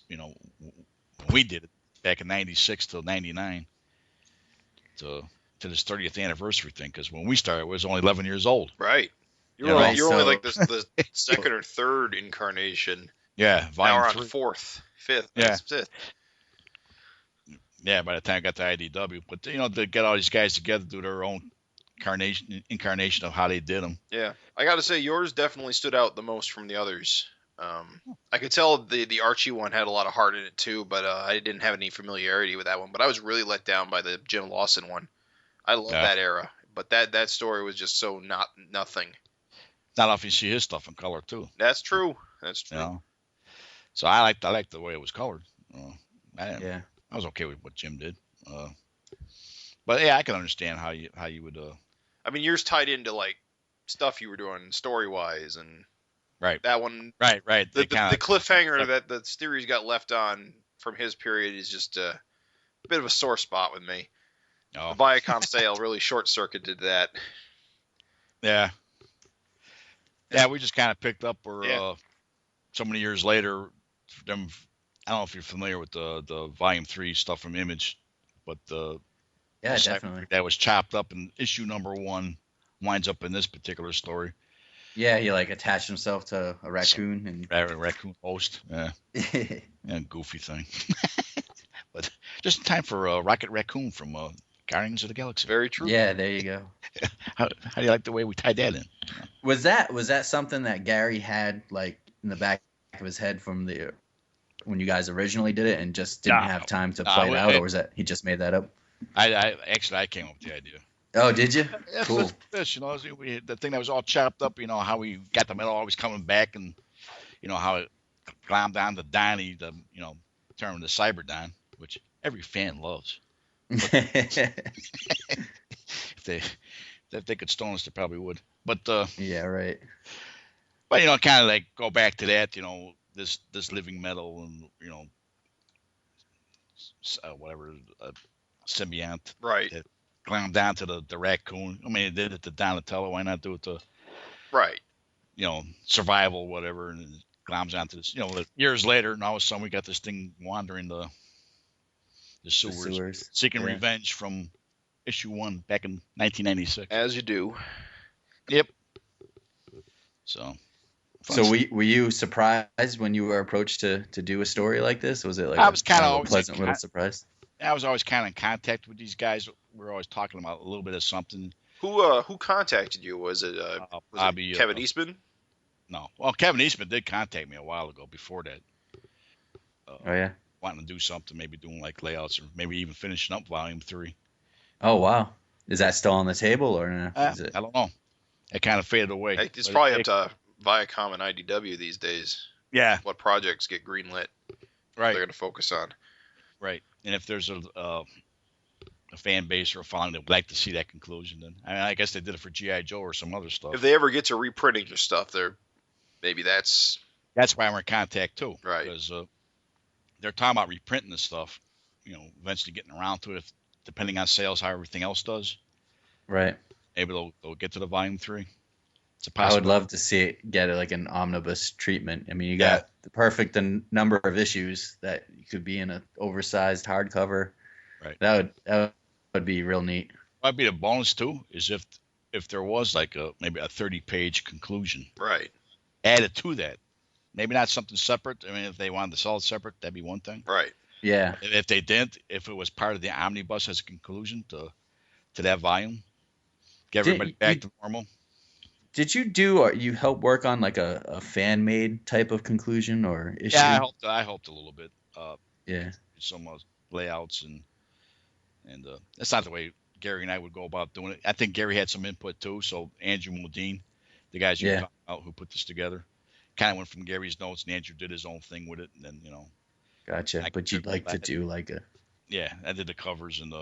we did it back in '96 till '99 to this 30th anniversary thing. Because when we started, it was only 11 years old. Right. You're only like the second or third incarnation. Yeah, now we're on 3. fourth, fifth. Yeah. Fifth. Yeah, by the time I got to IDW, but to get all these guys together to do their own incarnation of how they did them. Yeah, I got to say yours definitely stood out the most from the others. I could tell the Archie one had a lot of heart in it too, but I didn't have any familiarity with that one. But I was really let down by the Jim Lawson one. I love that era, but that story was just so nothing. Not often you see his stuff in color too. That's true. So I liked the way it was colored. I was okay with what Jim did. But yeah, I can understand how you would. I mean, yours tied into like stuff you were doing story wise, and right. That one, right. The cliffhanger that the series got left on from his period is just a bit of a sore spot with me. Oh. The Viacom sale really short circuited that. Yeah. Yeah, we just kind of picked up where so many years later, them. I don't know if you're familiar with the Volume 3 stuff from Image, but definitely that was chopped up, and issue number 1 winds up in this particular story. Yeah, he like attached himself to a raccoon and a raccoon host. Yeah, goofy thing. But just in time for Rocket Raccoon from Guardians of the Galaxy. Very true. Yeah, there you go. How do you like the way we tied that in? Was that something that Gary had like in the back of his head from when you guys originally did it and just didn't have time to play it out, or was that he just made that up? I came up with the idea. Oh, did you? Yeah, cool. This, the thing that was all chopped up, how we got the metal always coming back, and how it glommed down to Donnie, term the Cyberdon, which every fan loves. If they could stone us, they probably would. But yeah, right. But kind of like go back to that, this living metal and whatever symbiont, right? That glommed down to the raccoon. I mean, it did it to Donatello. Why not do it to survival, whatever, and it gloms onto this. Years later, and all of a sudden we got this thing wandering the sewers. Seeking revenge from issue 1 back in 1996. As you do. Yep. So. So were you surprised when you were approached to do a story like this? Was it like I was kind a of pleasant little surprise? I was always kind of in contact with these guys. We were always talking about a little bit of something. Who contacted you? Was it Bobby, Kevin Eastman? No. Well, Kevin Eastman did contact me a while ago before that. Oh, yeah? Wanting to do something, maybe doing like layouts or maybe even finishing up Volume 3. Oh, wow. Is that still on the table or no? I don't know. It kind of faded away. It's probably up to Viacom and IDW these days. Yeah. What projects get greenlit? Right. They're going to focus on. Right. And if there's a fan base or a following that would like to see that conclusion, then I guess they did it for G.I. Joe or some other stuff. If they ever get to reprinting your stuff, maybe that's why we're in contact too. Right. Because they're talking about reprinting this stuff, eventually getting around to it, depending on sales, how everything else does. Right. Maybe they'll get to the Volume 3. It's a I would love to see it get like an omnibus treatment. I mean, you got the perfect number of issues that could be in an oversized hardcover. Right. That would be real neat. Might be the bonus too, is if there was like maybe a 30-page conclusion. Right. Added to that. Maybe not something separate. I mean, if they wanted to sell it separate, that'd be one thing. Right. Yeah. If they didn't, if it was part of the omnibus as a conclusion to that volume, get everybody back to normal. Did you do or you help work on like a fan made type of conclusion or issue? Yeah, I helped a little bit. Some layouts and that's not the way Gary and I would go about doing it. I think Gary had some input too. So Andrew Modine, the guys you were talking about who put this together, kind of went from Gary's notes, and Andrew did his own thing with it, and then Gotcha. But you'd like to do like a. Yeah, I did the covers and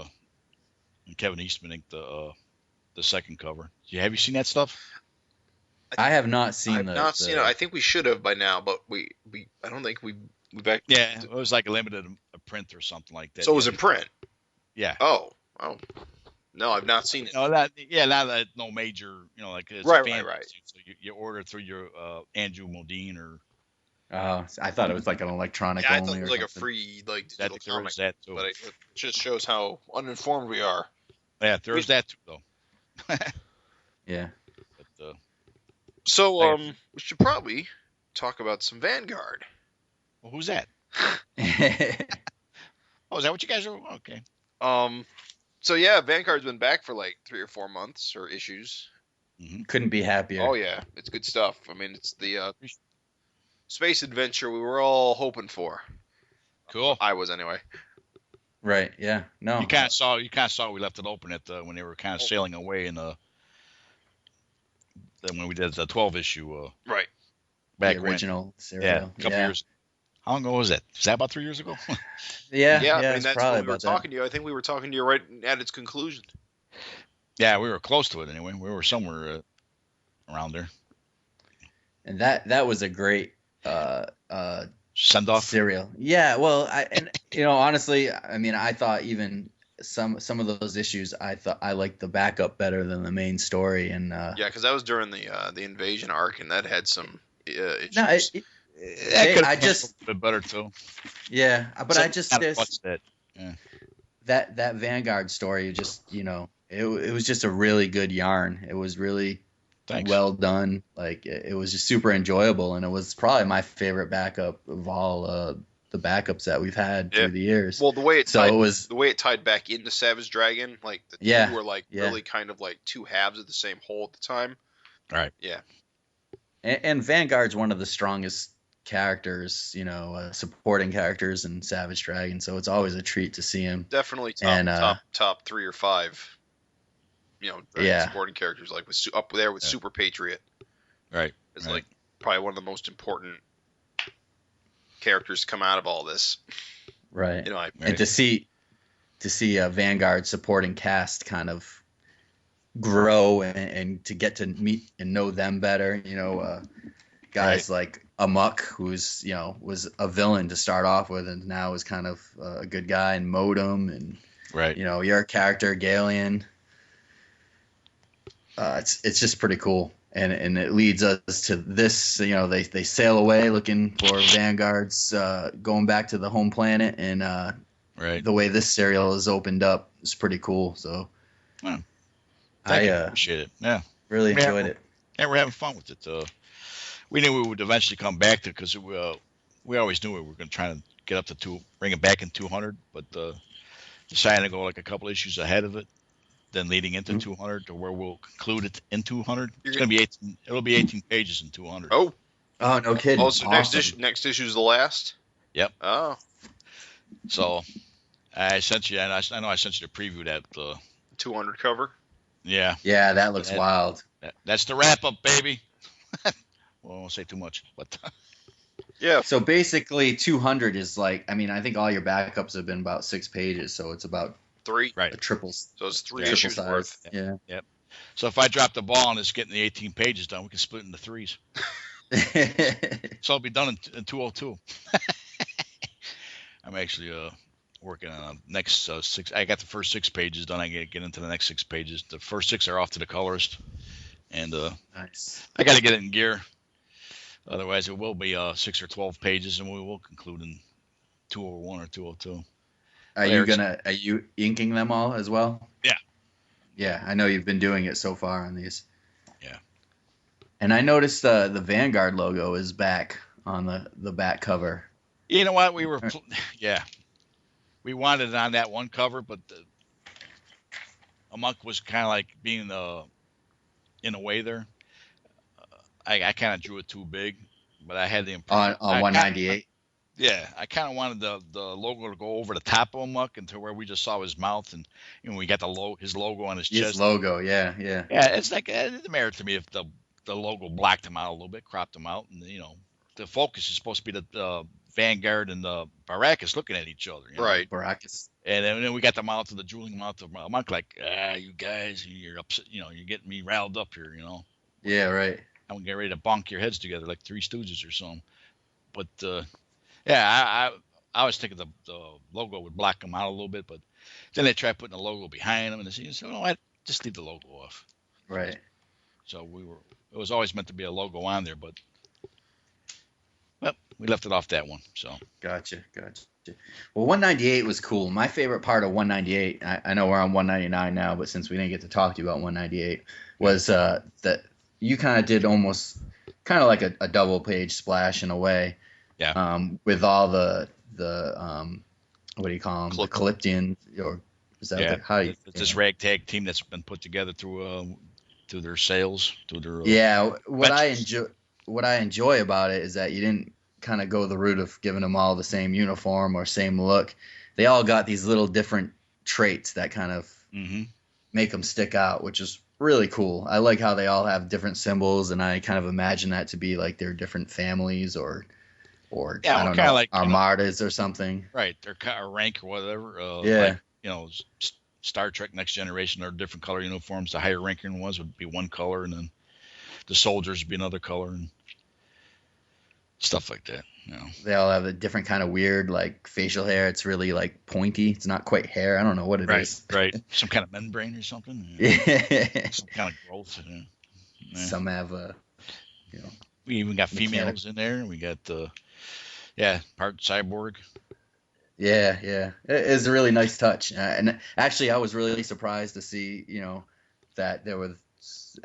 Kevin Eastman inked the second cover. Have you seen that stuff? I have not seen I've not seen it. I think we should have by now, but I don't think we back. Yeah, it was like a limited print or something like that. So it was in print. Yeah. Oh. No, I've not seen it. No, not that no major, like it's right. So you order through your Andrew Modine or. I thought it was like an electronic. Yeah, only I thought it was or like something. a free digital comic. That too. But it just shows how uninformed we are. Yeah, there's that too, though. Yeah. But, so we should probably talk about some Vanguard. Well, who's that? Oh, is that what you guys are? Okay. So yeah, Vanguard's been back for like 3 or 4 months or issues. Mm-hmm. Couldn't be happier. Oh yeah, it's good stuff. I mean, it's the space adventure we were all hoping for. Cool. I was anyway. Right. Yeah. No. You kind of saw we left it open at when they were kind of sailing away in when we did the 12 issue. Right. Back the original serial. Yeah. A couple years. How long ago was that? Was that about 3 years ago? Yeah. I mean, that's when we were talking to you. I think we were talking to you right at its conclusion. Yeah, we were close to it anyway. We were somewhere around there. And that was a great send off serial. Yeah, well, honestly, I mean, I thought even some of those issues, I liked the backup better than the main story, and yeah, because that was during the invasion arc, and that had some issues. No, I just a bit better too. Yeah, but so I just that Vanguard story, just it was just a really good yarn. It was really well done. Like it was just super enjoyable, and it was probably my favorite backup of all the backups that we've had through the years. Well, the way it tied back into Savage Dragon, like the two were like really kind of like two halves of the same whole at the time. Right. Yeah. And Vanguard's one of the strongest characters, supporting characters in Savage Dragon, so it's always a treat to see him. Definitely top 3 or 5. Supporting characters like up there with Super Patriot. Right. It's like probably one of the most important characters to come out of all this. Right. And to see a Vanguard supporting cast kind of grow and to get to meet and know them better, guys like Amok, who's was a villain to start off with and now is kind of a good guy, and Modem, and your character Galeon. It's just pretty cool, and it leads us to this. They sail away looking for Vanguards, going back to the home planet, and the way this serial is opened up is pretty cool. So I appreciate it. Yeah, really enjoyed it. Yeah, we're having fun with it. we knew we would eventually come back to, because we always knew we were going to try to get up to bring it back in 200, but decided to go like a couple issues ahead of it, then leading into 200 to where we'll conclude it in 200. It's going to be 18. It'll be 18 pages in 200. Oh, no kidding. Also, Awesome. next issue is the last. Yep. Oh, so I sent you, and I know I sent you the preview that 200 cover. Yeah. Yeah, that looks wild. That's the wrap up, baby. Well, I won't say too much, but yeah. So basically, 200 is like, I mean, I think all your backups have been about 6 pages, so it's about 3. right. a triples. So it's 3 triple issues size. worth. Yeah. Yep. So if I drop the ball and it's getting the 18 pages done, we can split it into 3s. So I'll be done in 202. I'm actually working on next 6. I got the first 6 pages done. I get into the next 6 pages. The first 6 are off to the colorist, and Nice. I got to get it in gear. Otherwise, it will be 6 or 12 pages, and we will conclude in 201 or 202. Are you inking them all as well? Yeah. Yeah, I know you've been doing it so far on these. Yeah. And I noticed the Vanguard logo is back on the back cover. You know what? We wanted it on that one cover, but Amok was kind of like being in a way there. I kind of drew it too big, but I had the impression On 198. I kind of wanted the logo to go over the top of Amok and to where we just saw his mouth, and we got his logo on his chest. His logo, yeah. Yeah, it's like it's a merit to me if the logo blacked him out a little bit, cropped him out, and the focus is supposed to be the Vanguard and the Baracus looking at each other. Right. Baracus. And then we got the mouth of the drooling mouth of Amok, like, you guys, you're upset, you're getting me riled up here, Yeah, right. I'm gonna get ready to bonk your heads together like Three Stooges or something. But I was thinking the logo would block them out a little bit, but then they tried putting the logo behind them, and they said, "No, just leave the logo off." Right. So it was always meant to be a logo on there, but we left it off that one. So Gotcha. Well, 198 was cool. My favorite part of 198, I know we're on 199 now, but since we didn't get to talk to you about 198, was that you kind of did almost kind of like a double page splash in a way. Yeah. With all the what do you call them? The Calyptian, or is that how you? This ragtag team that's been put together through their sales, through their What I enjoy about it is that you didn't kind of go the route of giving them all the same uniform or same look. They all got these little different traits that kind of make them stick out, which is really cool. I like how they all have different symbols, and I kind of imagine that to be like their different families or I don't know, like armadas or something. Right, their rank or whatever. Like, Star Trek Next Generation are different color uniforms. The higher ranking ones would be one color, and then the soldiers would be another color, and stuff like that. They all have a different kind of weird, like, facial hair. It's really like pointy. It's not quite hair. I don't know what it is. Right. Some kind of membrane or something. Yeah. Some kind of growth. Yeah. Some have we even got females in there. We got part cyborg. Yeah. It is a really nice touch. And actually, I was really surprised to see, that there were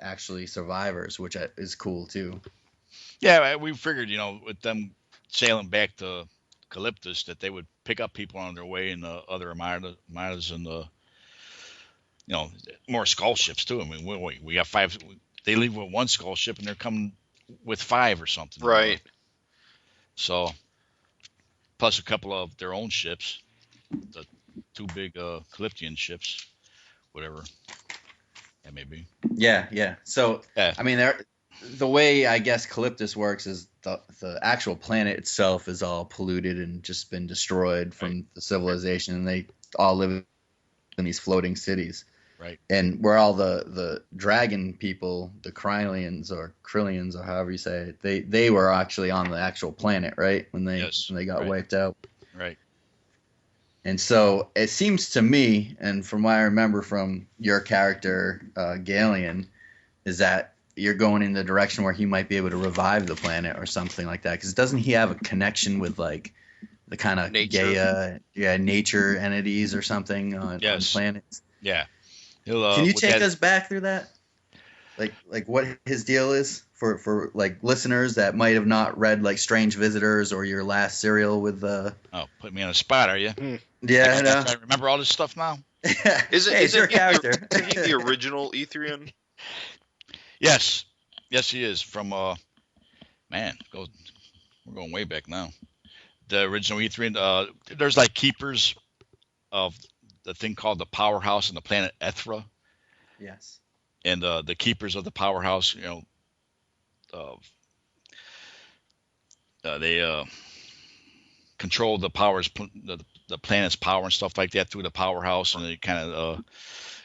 actually survivors, which is cool too. Yeah, we figured, with them sailing back to Calyptus, that they would pick up people on their way in the other armadas and more skull ships too. I mean, we got 5. They leave with 1 skull ship, and they're coming with 5 or something. Right. So, plus a couple of their own ships, the 2 big Calyptian ships, whatever that may be. Yeah. So, I mean, the way I guess Calyptus works is the actual planet itself is all polluted and just been destroyed from the civilization, and they all live in these floating cities. Right. And where all the dragon people, the Krylians or however you say it, they were actually on the actual planet, right? When they got wiped out. Right. And so it seems to me, and from what I remember from your character, Galian, is that you're going in the direction where he might be able to revive the planet or something like that. Because doesn't he have a connection with like the kind of Gaia, nature entities or something on planets? Yeah. Can you take us back through that? like what his deal is for like listeners that might have not read like Strange Visitors or your last serial with the. Oh, put me on a spot, are you? Yeah, no. I remember all this stuff now. It's your character. Isn't he the original Etherian? Yes, he is from man. We're going way back now. The original Etherian. There's like keepers of the thing called the powerhouse on the planet Ethra. Yes. And the keepers of the powerhouse, they control the powers, the planet's power and stuff like that through the powerhouse, and it kind of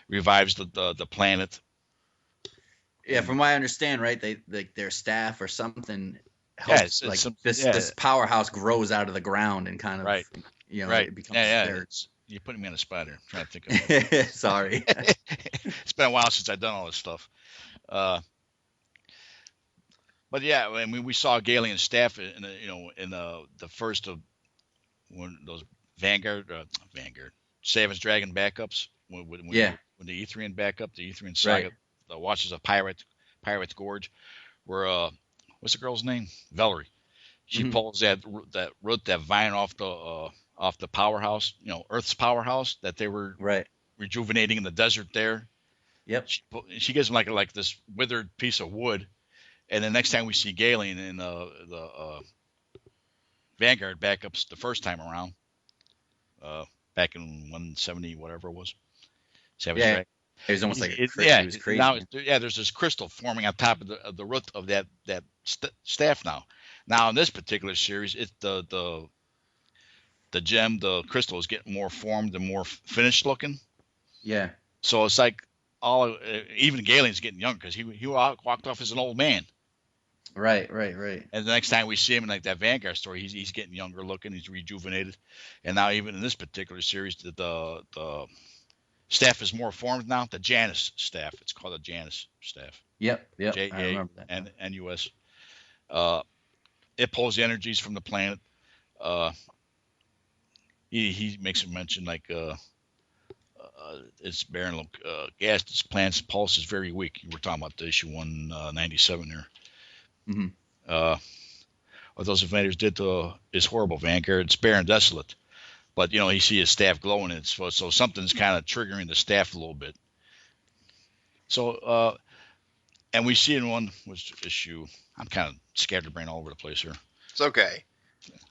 revives the planet. Yeah, from what I understand, right? They like their staff or something helps. This powerhouse grows out of the ground and kind of it becomes theirs. You're putting me on the spot here. I'm trying to think of it. Sorry. It's been a while since I've done all this stuff. But yeah, I mean, we saw Galian staff in the first of when those Vanguard Savage Dragon backups when the Etherian backup, the Etherian saga, the Watches of Pirate's Gorge, where what's the girl's name? Valerie. She pulls that vine off the powerhouse, Earth's powerhouse that they were rejuvenating in the desert there. Yep. She gives him like this withered piece of wood, and the next time we see Galen in the Vanguard backups the first time around, back in 170 whatever it was, Savage Dragon. It was almost like he was crazy. Now there's this crystal forming on top of the root of that staff now. Now in this particular series, it's the gem, the crystal is getting more formed and more finished looking. Yeah. So it's like even Galen's getting younger because he walked off as an old man. Right. And the next time we see him in like that Vanguard story, he's getting younger looking. He's rejuvenated. And now even in this particular series, the staff is more formed now. The Janus staff. It's called the Janus staff. Yep. I remember that. And NUS. It pulls the energies from the planet. He makes a mention like it's barren gas. This planet's pulse is very weak. We're talking about the issue 197 here. What those invaders did to his horrible Vanguard, it's barren, desolate. But you see his staff glowing, and so something's kind of triggering the staff a little bit. So and we see in one issue. I'm kind of scatterbrained all over the place here. It's okay.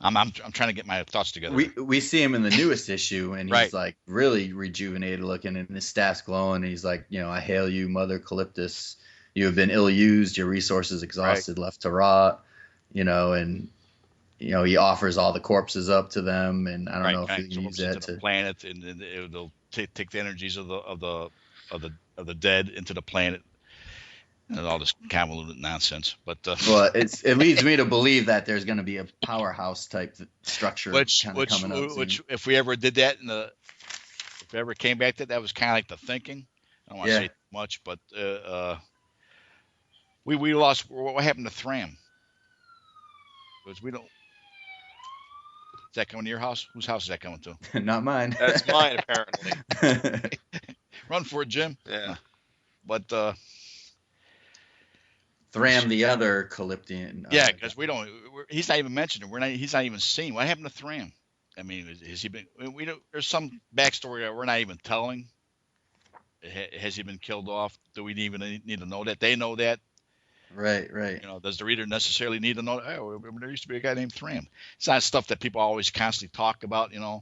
I'm trying to get my thoughts together. We see him in the newest issue, and he's like really rejuvenated looking, and his staff's glowing. And he's like, I hail you, Mother Calyptus. You have been ill-used, your resources exhausted, left to rot. And he offers all the corpses up to them, and I don't know if he can use that to the planet, and they'll take the energies of the dead into the planet. And all this convoluted nonsense, but well, it leads me to believe that there's going to be a powerhouse type structure which coming up soon. If we ever did that if we ever came back to that was kind of like the thinking. I don't want to say much, but we lost. What happened to Thram? Because we don't. Is that coming to your house? Whose house is that coming to? Not mine. That's mine, apparently. Run for it, Jim. Yeah. But Thram, the other Calyptian. Because he's not even mentioned. He's not even seen. What happened to Thram? I mean, has he been? We don't. There's some backstory that we're not even telling. Has he been killed off? Do we even need to know that? They know that. Right. Does the reader necessarily need to know? Oh, there used to be a guy named Thram. It's not stuff that people always constantly talk about. I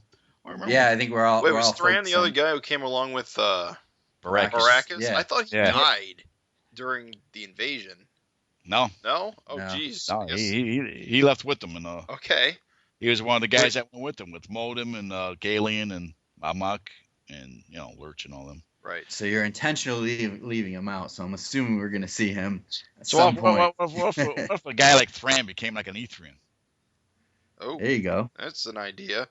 think we're all. Wait, was Thram the other guy who came along with Baracus? Yeah. I thought he died during the invasion. No. Oh, jeez. No, he left with them, and okay. He was one of the guys that went with them, with Modem and Galian and Amok and Lurch and all them. Right. So you're intentionally leaving him out. So I'm assuming we're going to see him at some point. What if a guy like Thram became like an Etherian? Oh, there you go. That's an idea.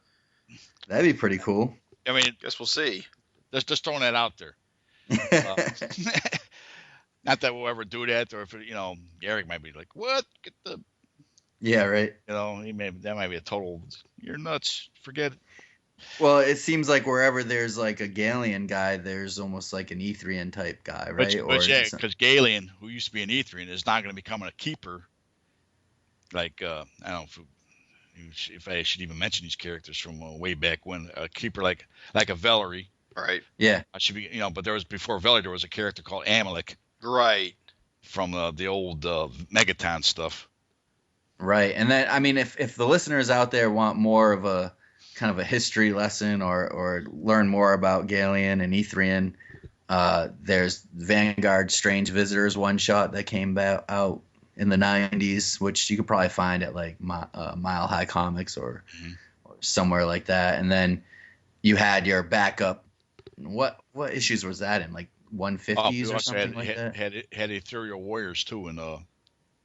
That'd be pretty cool. I mean, guess we'll see. Just throwing that out there. Not that we'll ever do that, or if Erik might be like, "What? Get the." Yeah, right. That might be a total. You're nuts. Forget it. Well, it seems like wherever there's like a Galian guy, there's almost like an Ethrian type guy, right? But yeah, because Galen, who used to be an Ethrian, is not going to become a keeper. Like I don't know if I should even mention these characters from way back when. A keeper like a Valerie. Right. Yeah. I should be, but there was before Valerie, there was a character called Amalek. Right. From the old Megaton stuff. Right. And then, I mean, if the listeners out there want more of a kind of a history lesson or learn more about Galian and Ethrian, there's Vanguard Strange Visitors one shot that came out in the 90s, which you could probably find at like Mile High Comics or somewhere like that. And then you had your backup. What issues was that in? Like 150s or something like that? Had Ethereal Warriors too in the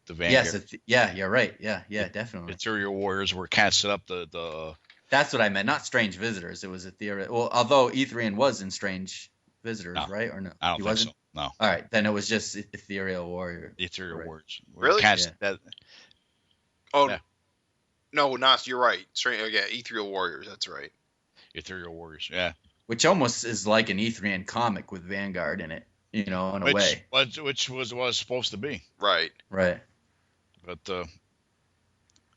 Vanguard. Yes, you're right. Yeah, definitely. Ethereal Warriors were kind of set up the. That's what I meant. Not Strange Visitors. It was Ethereal. Well, although Ethrian was in Strange Visitors, right? Or no? I don't think so. No. All right, then it was just Ethereal Warrior. Ethereal Warriors. Really? Yeah. No, not. You're right. Strange. Yeah, Ethereal Warriors. That's right. Ethereal Warriors. Yeah. Which almost is like an Ethrian comic with Vanguard in it, in a way. Which was supposed to be. Right. Right. But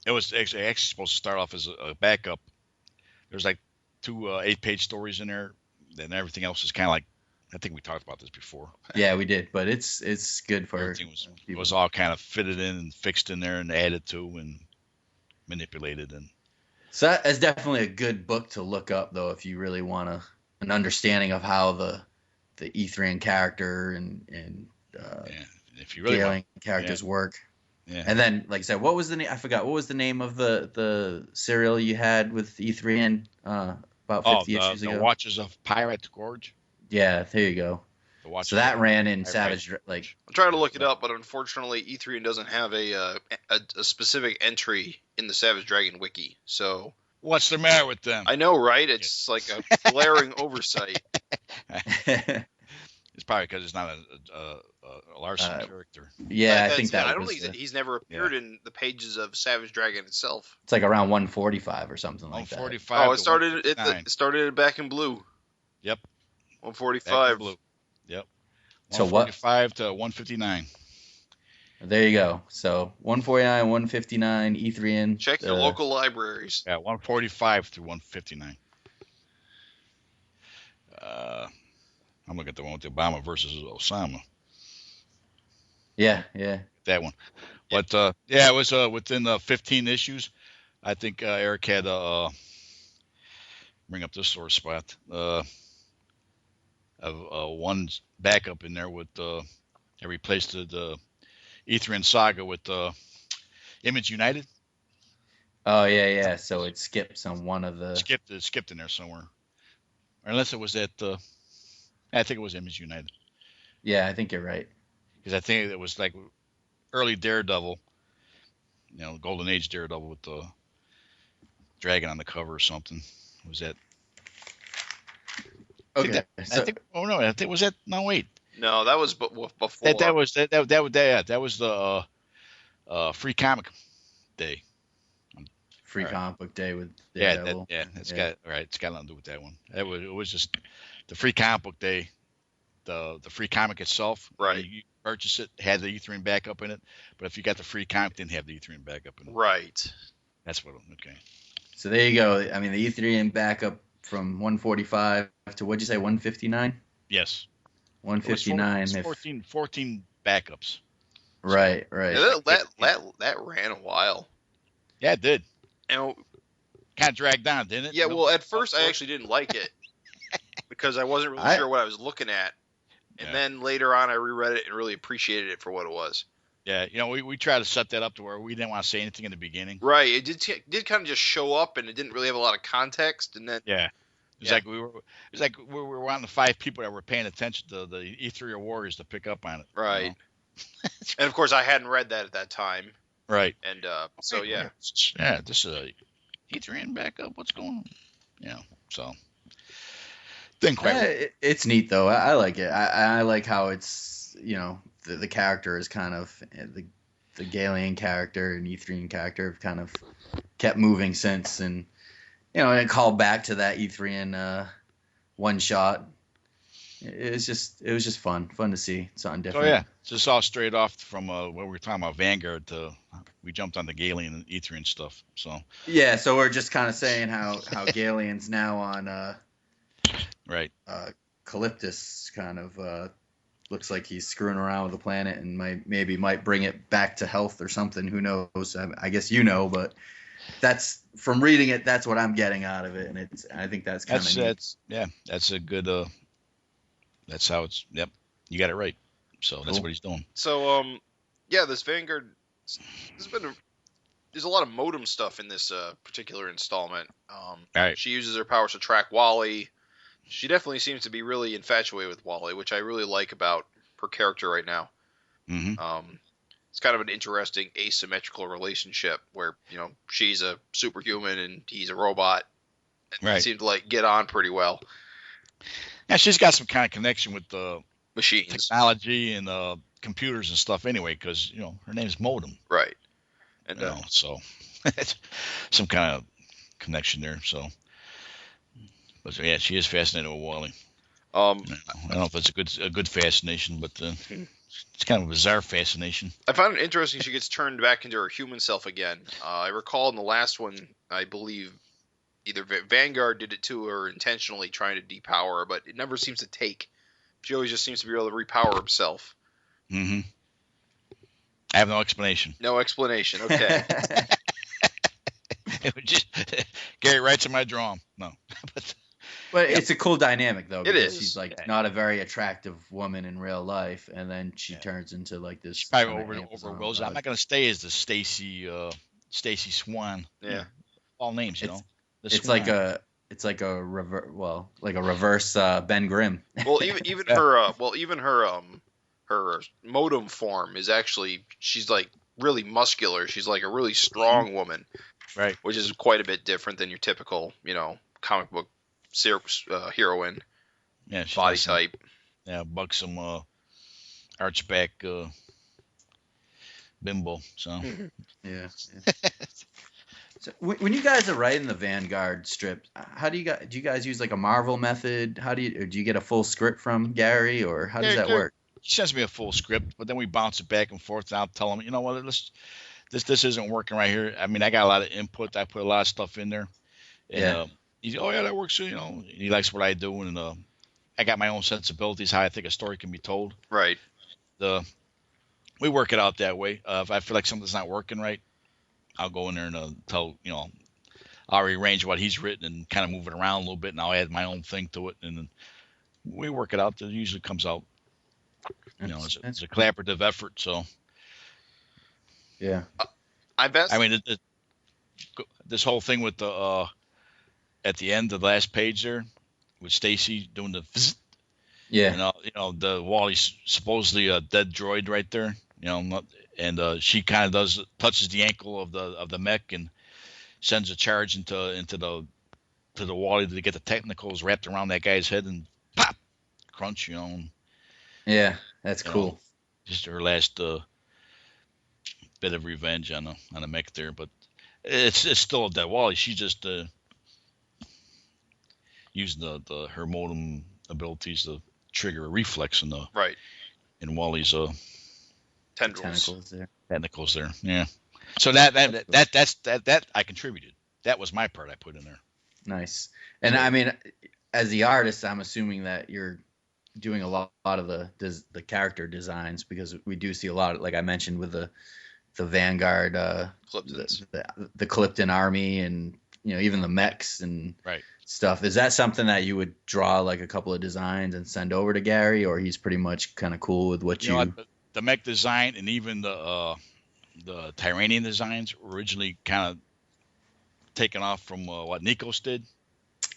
it was actually supposed to start off as a backup. There's like 2 8-page stories in there, and everything else is kind of like, I think we talked about this before. Yeah, we did, but it's good for everything was all kind of fitted in and fixed in there and added to and manipulated. And so that's definitely a good book to look up, though, if you really want an understanding of how the Ethrian character and if you really Galen characters work. Yeah. And then, like I said, what was the name? I forgot. What was the name of the serial you had with Ethrian about 50 issues ago? The Watchers of Pirate Gorge. Yeah, there you go. So that ran in Savage. Like I'm trying to look it up, but unfortunately, Ethrian doesn't have a specific entry in the Savage Dragon wiki. So what's the matter with them? I know, right? It's like a glaring oversight. It's probably because it's not a Larsen character. Yeah, I think that. I don't think he's never appeared in the pages of Savage Dragon itself. It's like around 145 or something like that. 145. Oh, it started back in blue. Yep. 145. Blue. Yep. So what? 145 to 159. There you go. So 149, 159, Ethrian. Check your local libraries. Yeah, 145 to 159. I'm looking at the one with Obama versus Osama. Yeah. That one. But it was within 15 issues. I think Eric had bring up this sore spot. One backup in there with I replaced the Ethrian saga with Image United. Oh yeah. So it skips on one of the. It skipped in there somewhere, or unless it was at I think it was Image United. Yeah, I think you're right. Because I think it was like early Daredevil, Golden Age Daredevil with the dragon on the cover or something. Was that? Okay. Was that? No, wait. No, that was before. That was the Free Comic Day. Free Comic Book Day with Daredevil. It's got nothing to do with that one. It was just the Free Comic Book Day, the free comic itself. Right. You purchase it, had the Ethrian backup in it, but if you got the free comic, didn't have the Ethrian backup in it. Right. That's what. Okay. So there you go. I mean, the Ethrian backup from 145 to what'd you say, 159? Yes. 159. 14 backups. Right. Yeah, that ran a while. Yeah, it did. And kind of dragged on, didn't it? Yeah. Well, at first I actually didn't like it because I wasn't really sure what I was looking at, and then later on I reread it and really appreciated it for what it was. Yeah, we tried to set that up to where we didn't want to say anything in the beginning. Right. It did kind of just show up, and it didn't really have a lot of context, and then It's like we were one of the 5 people that were paying attention to the Ethereal Warriors to pick up on it. Right. And of course, I hadn't read that at that time. Right. And so yeah. Yeah, this is a Ethrian backup. What's going on? Yeah. So. Didn't quite. It's neat though. I like it. I like how it's the character is kind of the Galian character and Ethrian character have kind of kept moving since, and and call back to that Etherian one shot. It was just fun to see something different. Oh yeah, just all straight off from what we were talking about Vanguard to we jumped on the Galian and Etherian stuff. So yeah, so we're just kind of saying how Galian's now on right. Calyptus kind of looks like he's screwing around with the planet and might bring it back to health or something. Who knows? I guess but that's from reading it. That's what I'm getting out of it, and I think that's kind of neat. That's a good. That's how it's. Yep, you got it right. So that's what he's doing. So this Vanguard. There's a lot of modem stuff in this particular installment. Right. She uses her powers to track Wally. She definitely seems to be really infatuated with Wally, which I really like about her character right now. Mm-hmm. It's kind of an interesting asymmetrical relationship where, she's a superhuman and he's a robot. And right. They seem to get on pretty well. Yeah, she's got some kind of connection with the machines, technology, and computers and stuff anyway, because her name's Modem. Right. And so it's some kind of connection there. So, but yeah, she is fascinated with Wally. I don't know if it's a good fascination, but it's kind of a bizarre fascination. I found it interesting she gets turned back into her human self again. I recall in the last one, I believe either Vanguard did it to her intentionally trying to depower her, but it never seems to take. She always just seems to be able to repower himself. Mm-hmm. I have no explanation. No explanation. Okay. It would just Gary writes in my drawing. No, but it's a cool dynamic though. It is. She's not a very attractive woman in real life, and then she turns into this. She probably over Rose. I'm not going to stay as the Stacy Swan. Yeah. All names, It's like a reverse Ben Grimm. Well, even her modem form is actually, she's really muscular. She's a really strong woman, right? Which is quite a bit different than your typical, comic book heroine. Yeah, body type. Buxom, archback bimbo. So yeah. So when you guys are writing the Vanguard strip, how do you guys use a Marvel method? Do you get a full script from Gary, or how does that work? He sends me a full script, but then we bounce it back and forth, and I'll tell him, this isn't working right here. I mean, I got a lot of input. I put a lot of stuff in there. And, he's, oh yeah, that works. He likes what I do, and I got my own sensibilities, how I think a story can be told. Right. We work it out that way. If I feel like something's not working right, I'll go in there and tell, I'll rearrange what he's written and kind of move it around a little bit, and I'll add my own thing to it, and then we work it out. It usually comes out. It's a collaborative effort. So. Yeah. I bet. I mean, this whole thing with the at the end of the last page there, with Stacy doing the. Yeah. The Wally's supposedly a dead droid right there. And she kind of touches the ankle of the mech and sends a charge into the Wally to get the technicals wrapped around that guy's head and pop, crunch. Yeah, that's cool. Just her last bit of revenge on a mech there, but it's still a dead Wally. She's just using her modem abilities to trigger a reflex in Wally's tentacles there. Yeah. So that I contributed. That was my part I put in there. Nice. And I mean, as the artist, I'm assuming that you're doing a lot of the character designs, because we do see a lot, like I mentioned, with the Vanguard, the Clifton army, and even the mechs and stuff. Is that something that you would draw a couple of designs and send over to Gary, or he's pretty much kind of cool with what you? The mech design and even the Tyranian designs were originally kind of taken off from what Nikos did.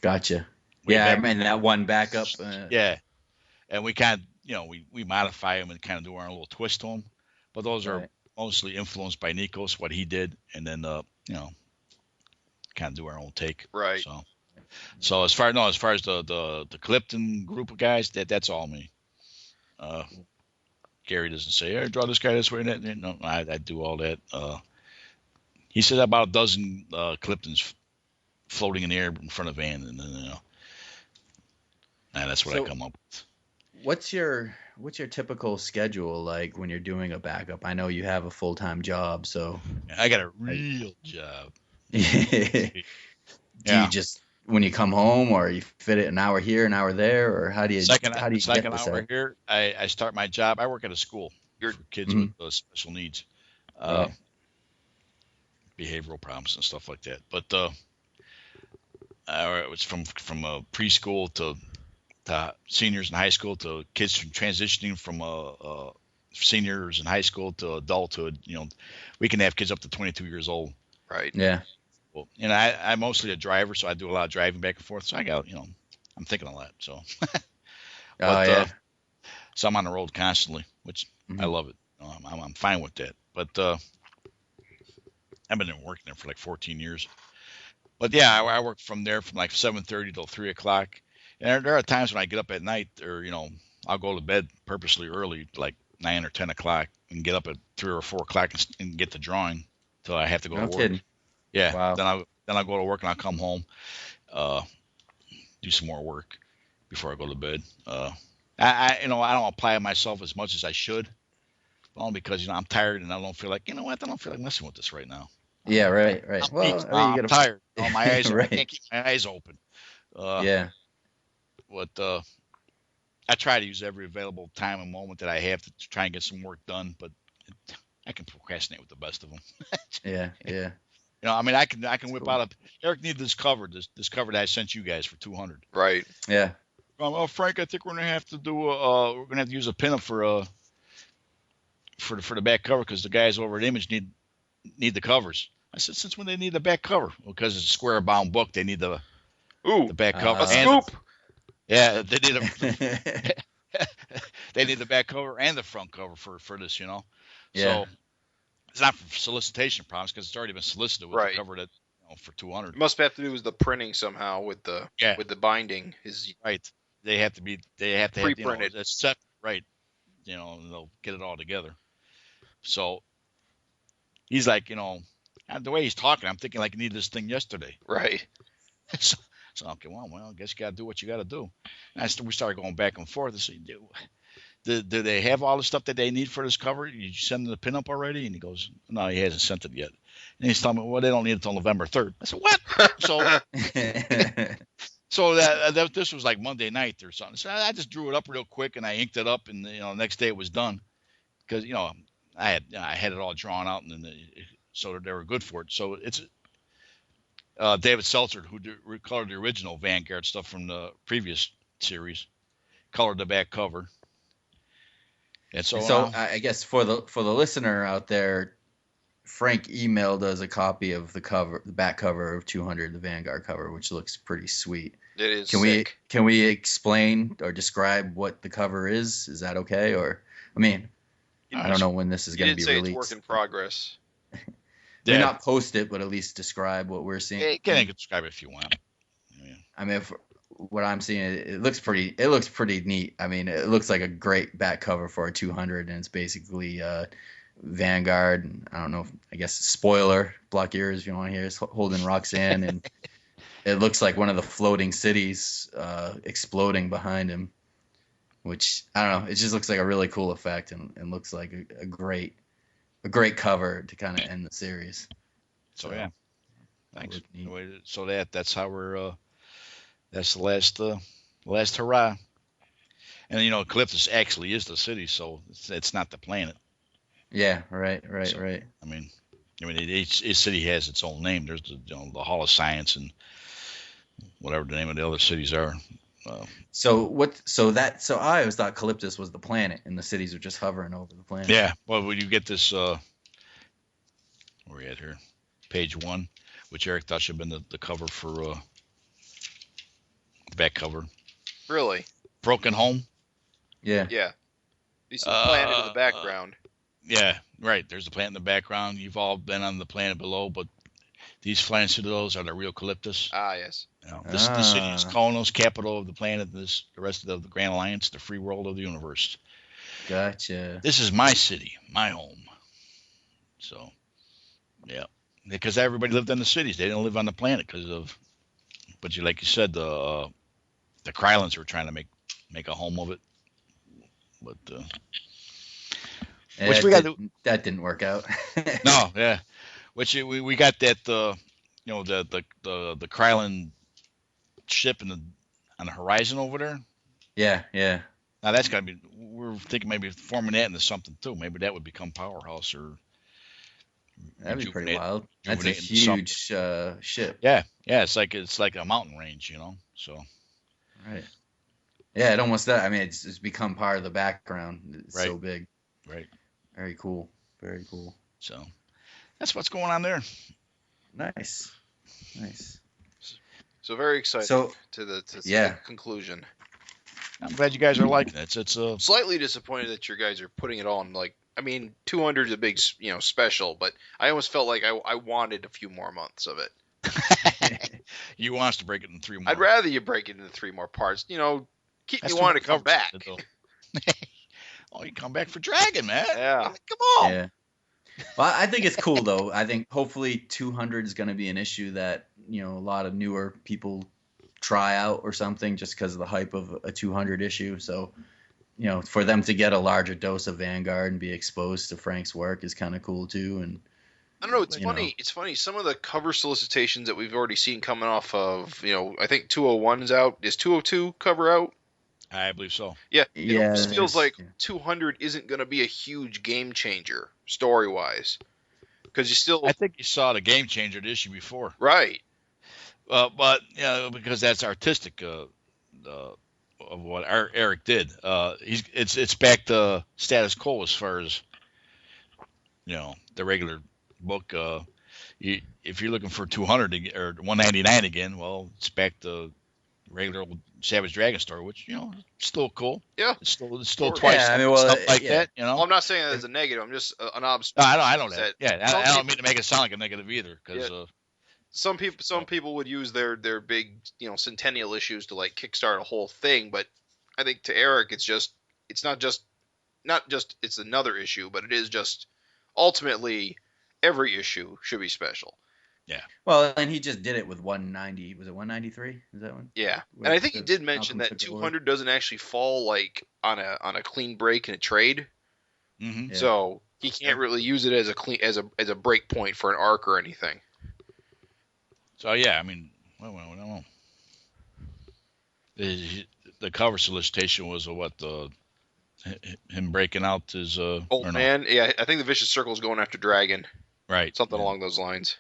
Gotcha. I mean that one backup. Yeah, and we kind of we modify them and kind of do our own little twist to them, but those are mostly influenced by Nikos, what he did, and then kind of do our own take. Right. So as far as the Clifton group of guys, that's all me. Gary doesn't say, "Hey, draw this guy this way." No, I do all that. He said about a dozen Cliftons floating in the air in front of a van, and then and that's what I come up with. What's your typical schedule like when you're doing a backup? I know you have a full-time job, so I got a real job. Do you just when you come home, or you fit it an hour here, an hour there, or how do you second get this hour out? here? I start my job. I work at a school for kids with special needs, behavioral problems and stuff like that. But it was from preschool to seniors in high school, to kids transitioning from seniors in high school to adulthood. We can have kids up to 22 years old. Right. Yeah. Well, I'm mostly a driver, so I do a lot of driving back and forth. So I got, I'm thinking a lot. So, so I'm on the road constantly, which I love it. I'm fine with that. But I've been working there for like 14 years. But yeah, I work from there from like 7:30 till 3 o'clock. And there are times when I get up at night, or I'll go to bed purposely early, like 9 or 10 o'clock, and get up at 3 or 4 o'clock and get to drawing till I have to go to work. Kidding. Yeah. Wow. Then I'll go to work, and I'll come home, do some more work before I go to bed. I don't apply myself as much as I should, only because I'm tired and I don't feel like I don't feel like messing with this right now. Yeah, right. Well, I'm tired. My eyes I can't keep my eyes open. Yeah. But I try to use every available time and moment that I have to try and get some work done, but I can procrastinate with the best of them. Yeah. I can whip out Eric needed this cover that I sent you guys for $200. Right. Yeah. Well, Frank, I think we're gonna have to do we're gonna have to use a pinup for the back cover, because the guys over at Image need the covers. I said, since when they need the back cover? Well, because it's a square bound book, they need the back cover. A scoop. Yeah, they need they need the back cover and the front cover for this, Yeah. So it's not for solicitation problems, because it's already been solicited with the cover that for $200. Must have to do with the printing somehow with the binding. Right. They have to pre-printed. It's set right. And they'll get it all together. So he's like, the way he's talking, I'm thinking like he needed this thing yesterday. Right. So okay, well, I guess you got to do what you got to do. And we started going back and forth. I said, do they have all the stuff that they need for this cover? Did you send them the pinup already? And he goes, no, he hasn't sent it yet. And he's telling me, well, they don't need it until November 3rd. I said, what? So this was like Monday night or something. So I just drew it up real quick, and I inked it up, and the next day it was done, because I had it all drawn out, and so they were good for it. So it's David Seltzer, who colored the original Vanguard stuff from the previous series, colored the back cover. And so I guess for the listener out there, Frank emailed us a copy of the back cover of 200, the Vanguard cover, which looks pretty sweet. It is. Can we explain or describe what the cover is? Is that okay? Or I don't know when this is going to be released. It's work in progress. May not post it, but at least describe what we're seeing. You can describe it if you want. Yeah. What I'm seeing, it looks pretty neat. It looks like a great back cover for a 200, and it's basically Vanguard. I don't know. I guess spoiler, block ears if you want to hear. It's holding Roxanne, and it looks like one of the floating cities exploding behind him, which I don't know. It just looks like a really cool effect, and looks like a great cover to kind of end the series. So yeah, thanks. So that's how we're. That's the last hurrah. And Calyptus actually is the city, so it's not the planet. Yeah, right. Each city has its own name. There's the Hall of Science and whatever the name of the other cities are. So I always thought Calyptus was the planet, and the cities are just hovering over the planet. Yeah. Well, when you get this, where are we at here? Page 1, which Eric thought should have been the cover for the back cover. Really? Broken Home. Yeah. You see the planet in the background. Yeah, right. There's the planet in the background. You've all been on the planet below, but these flying pseudos are the real Calyptus. Ah, yes. This city is Kronos, capital of the planet. The rest of the Grand Alliance, the free world of the universe. Gotcha. This is my city, my home. So, yeah, because everybody lived in the cities. They didn't live on the planet because of but like you said, the Krylons were trying to make a home of it, but which that didn't work out. no, yeah. Which we got that the Krylon ship on the horizon over there. Yeah. Now that's gotta be. We're thinking maybe forming that into something too. Maybe that would become Powerhouse or. That'd be pretty wild. That's a huge ship. Yeah. It's like a mountain range, So. Right. Yeah, it almost does. I mean, it's become part of the background. It's so big. Right. Very cool. Very cool. So, that's what's going on there. Nice. So very excited to the conclusion. I'm glad you guys are liking it. It's slightly disappointed that you guys are putting it on. 200 is a big special, but I almost felt like I wanted a few more months of it. You want us to break it in 3 more? I'd rather you break it into 3 more parts. Keep me wanting to come back. Oh, you come back for Dragon, man. Yeah. Come on. Yeah. Well, I think it's cool though. I think hopefully 200 is going to be an issue that a lot of newer people try out or something, just because of the hype of a 200 issue. So, for them to get a larger dose of Vanguard and be exposed to Frank's work is kind of cool too. And I don't know. It's funny. It's funny. Some of the cover solicitations that we've already seen coming off of, I think 201's out. Is 202 cover out? I believe so. Yeah. It almost feels like 200 isn't going to be a huge game changer story-wise. Because I think you saw the game changer the issue before. Right. But because that's artistic of what Erik did. It's back to status quo as far as the regular book. If you're looking for 200 or 199 again, well, it's back to regular old Savage Dragon story, which still cool. Yeah, it's still twice. Yeah, I mean, stuff like that. Well, I'm not saying that as a negative. I'm just an observation. No, I know that. Yeah, I don't mean to make it sound like a negative either, because. Yeah. Some people would use their big centennial issues to kickstart a whole thing, but I think to Erik it's not just it's another issue, but it is just ultimately every issue should be special. Yeah. Well, and he just did it with 190. Was it 193? Is that one? Yeah. And I think he did mention that 200 doesn't actually fall on a clean break in a trade. Mm-hmm. Yeah. So he can't really use it as a break point for an arc or anything. So yeah, I mean, I don't know. The cover solicitation was him breaking out his old man. No? Yeah, I think the Vicious Circle is going after Dragon. Right. Something along those lines.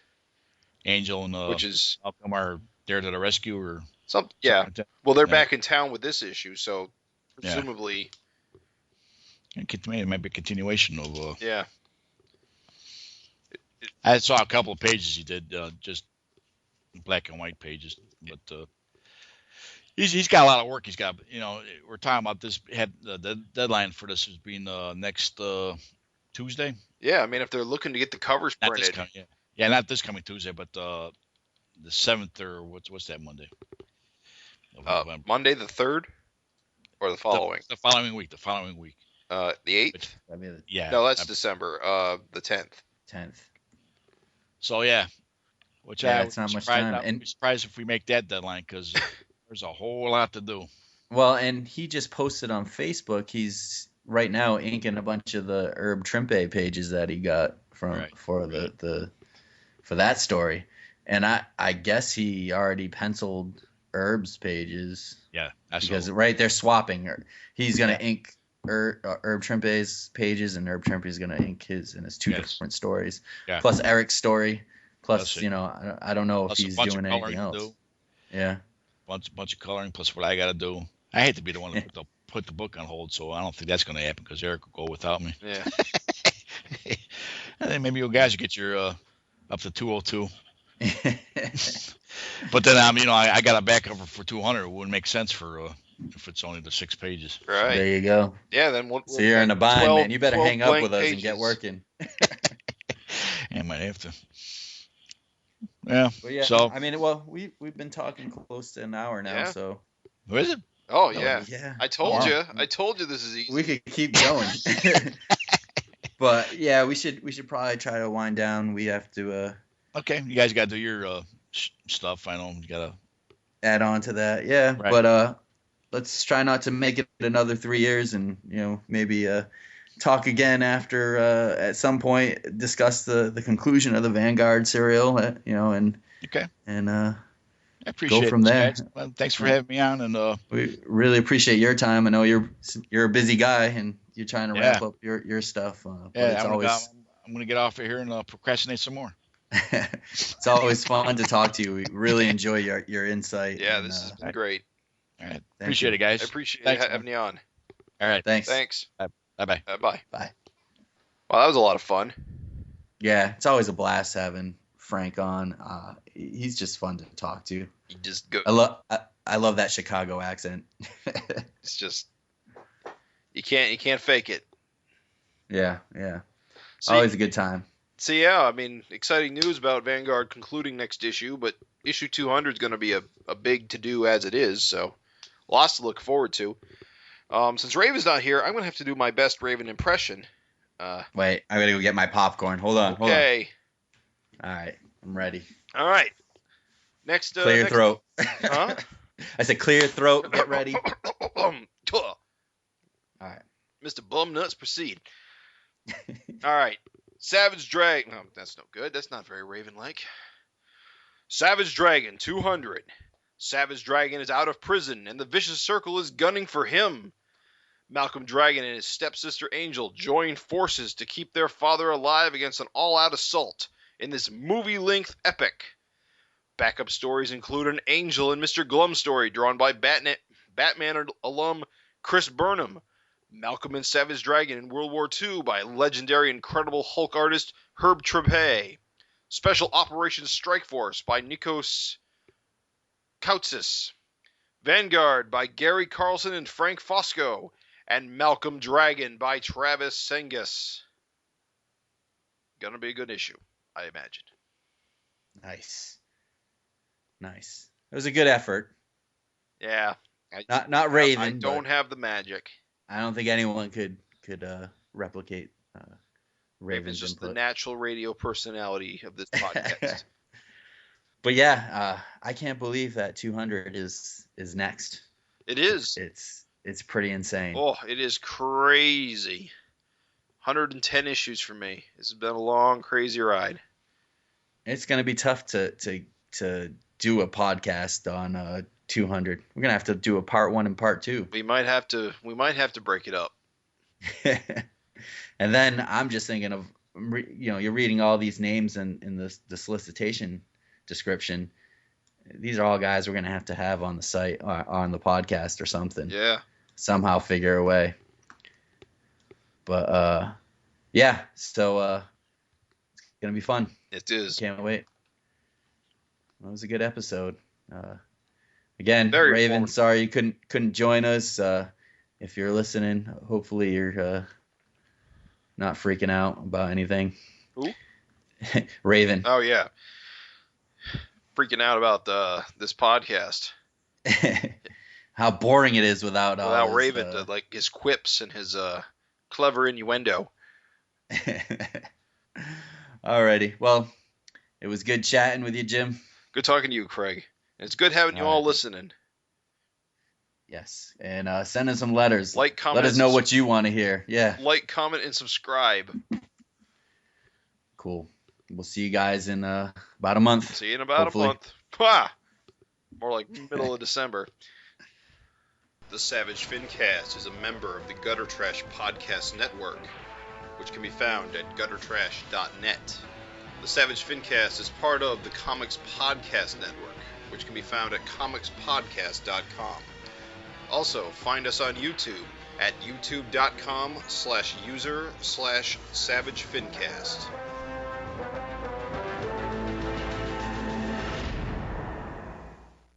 Angel and which is Malcolm are there to the rescue or something. Yeah. Like well, they're back in town with this issue, so presumably. It might be a continuation of. Yeah. I saw a couple of pages he did, just black and white pages, but he's got a lot of work. He's got, we're talking about this. Had the deadline for this as being next Tuesday. Yeah, I mean, if they're looking to get the covers printed, not this coming Tuesday, but the 7th or what's that Monday? Monday the 3rd, or the following? The following week. The 8th. Yeah. No, that's December. The 10th. 10th. So yeah. Which it's not much time. I'd be surprised if we make that deadline, because there's a whole lot to do. Well, and he just posted on Facebook. He's right now inking a bunch of the Herb Trimpe pages that he got for that story, and I guess he already penciled Herb's pages. Yeah, because they're swapping. He's gonna ink Herb Trimpe's pages, and Herb Trimpe is gonna ink his, and it's two different stories. Yeah. Plus Eric's story. Plus, I don't know if he's doing anything else. Yeah. Bunch of coloring, plus what I got to do. I hate to be the one to put the book on hold, so I don't think that's going to happen, because Erik will go without me. Yeah. And then maybe you guys get your up to 202. But then I got a backup for 200. It wouldn't make sense for if it's only the 6 pages. Right. There you go. Yeah. Then so you're in a bind, man. You better hang up with us and get working. I might have to. Yeah. But yeah. So I mean, well, we've been talking close to an hour now. Yeah. So. Who is it? Oh yeah. I told you. I told you this is easy. We could keep going. But yeah, we should probably try to wind down. We have to. Okay, you guys got to do your stuff. I know you got to add on to that. Yeah, Right. but let's try not to make it another 3 years, and maybe talk again after at some point discuss the conclusion of the Vanguard serial. And Okay. I appreciate go from it, there. guys. Well, thanks for having me on, and we really appreciate your time. I know you're a busy guy and you're trying to wrap up your stuff. But it's I'm gonna get off of here and procrastinate some more. it's always fun to talk to you. We really enjoy your insight. Yeah, this has been great. All right. Appreciate it, guys. I appreciate Thanks, having you on. All right. Thanks. Bye-bye. Bye. Bye. Well, that was a lot of fun. Yeah, it's always a blast having Frank on. He's just fun to talk to. You just go. I love that Chicago accent. It's just you can't fake it. Yeah. Always a good time. So yeah, I mean, exciting news about Vanguard concluding next issue, but issue 200 is going to be a big to-do as it is, so lots to look forward to. Since Raven's not here, I'm going to have to do my best Raven impression. Wait, I got to go get my popcorn. Hold on. Okay. All right, I'm ready. All right. Next. Clear your throat. Huh? I said clear your throat. Get ready. All right. Mr. Bumnuts, proceed. All right. Savage Dragon. No, that's no good. That's not very Raven-like. Savage Dragon 200. Savage Dragon is out of prison, and the vicious circle is gunning for him. Malcolm Dragon and his stepsister Angel join forces to keep their father alive against an all-out assault in this movie-length epic. Backup stories include an Angel and Mr. Glum story drawn by Batman alum Chris Burnham. Malcolm and Savage Dragon in World War II by legendary Incredible Hulk artist Herb Trimpe. Special Operations Strike Force by Nikos Koutsis. Vanguard by Gary Carlson and Frank Fosco. And Malcolm Dragon by Travis Sengus. Gonna be a good issue, I imagine. Nice. It was a good effort. Yeah. Not Raven. I don't have the magic. I don't think anyone could replicate Raven's It's just input. the natural radio personality of this podcast. But yeah, I can't believe that 200 is next. It is. It's pretty insane. Oh, it is crazy. 110 issues for me. This has been a long, crazy ride. It's gonna be tough to do a podcast on 200. We're gonna have to do a part 1 and part 2. We might have to break it up. And then I'm just thinking of, you're reading all these names in the solicitation description. These are all guys we're going to have on the site or on the podcast or something. Yeah. Somehow figure a way. But, yeah, so it's going to be fun. It is. Can't wait. That was a good episode. Again, Very Raven, informative. sorry you couldn't join us. If you're listening, hopefully you're not freaking out about anything. Who? Raven. Oh yeah. Freaking out about this podcast. How boring it is without Raven, like his quips and his clever innuendo. Alrighty. Well, it was good chatting with you, Jim. Good talking to you, Craig. And it's good having you all listening. Yes. And send us some letters. Like, comment. Let us know what you want to hear. Yeah. Like, comment, and subscribe. Cool. We'll see you guys in about a month. See you in about hopefully. a month. Ha! More like middle of December. The Savage FINcast is a member of the Gutter Trash Podcast Network, which can be found at guttertrash.net. The Savage FINcast is part of the Comics Podcast Network, which can be found at comicspodcast.com. Also, find us on YouTube at youtube.com/user/SavageFINcast.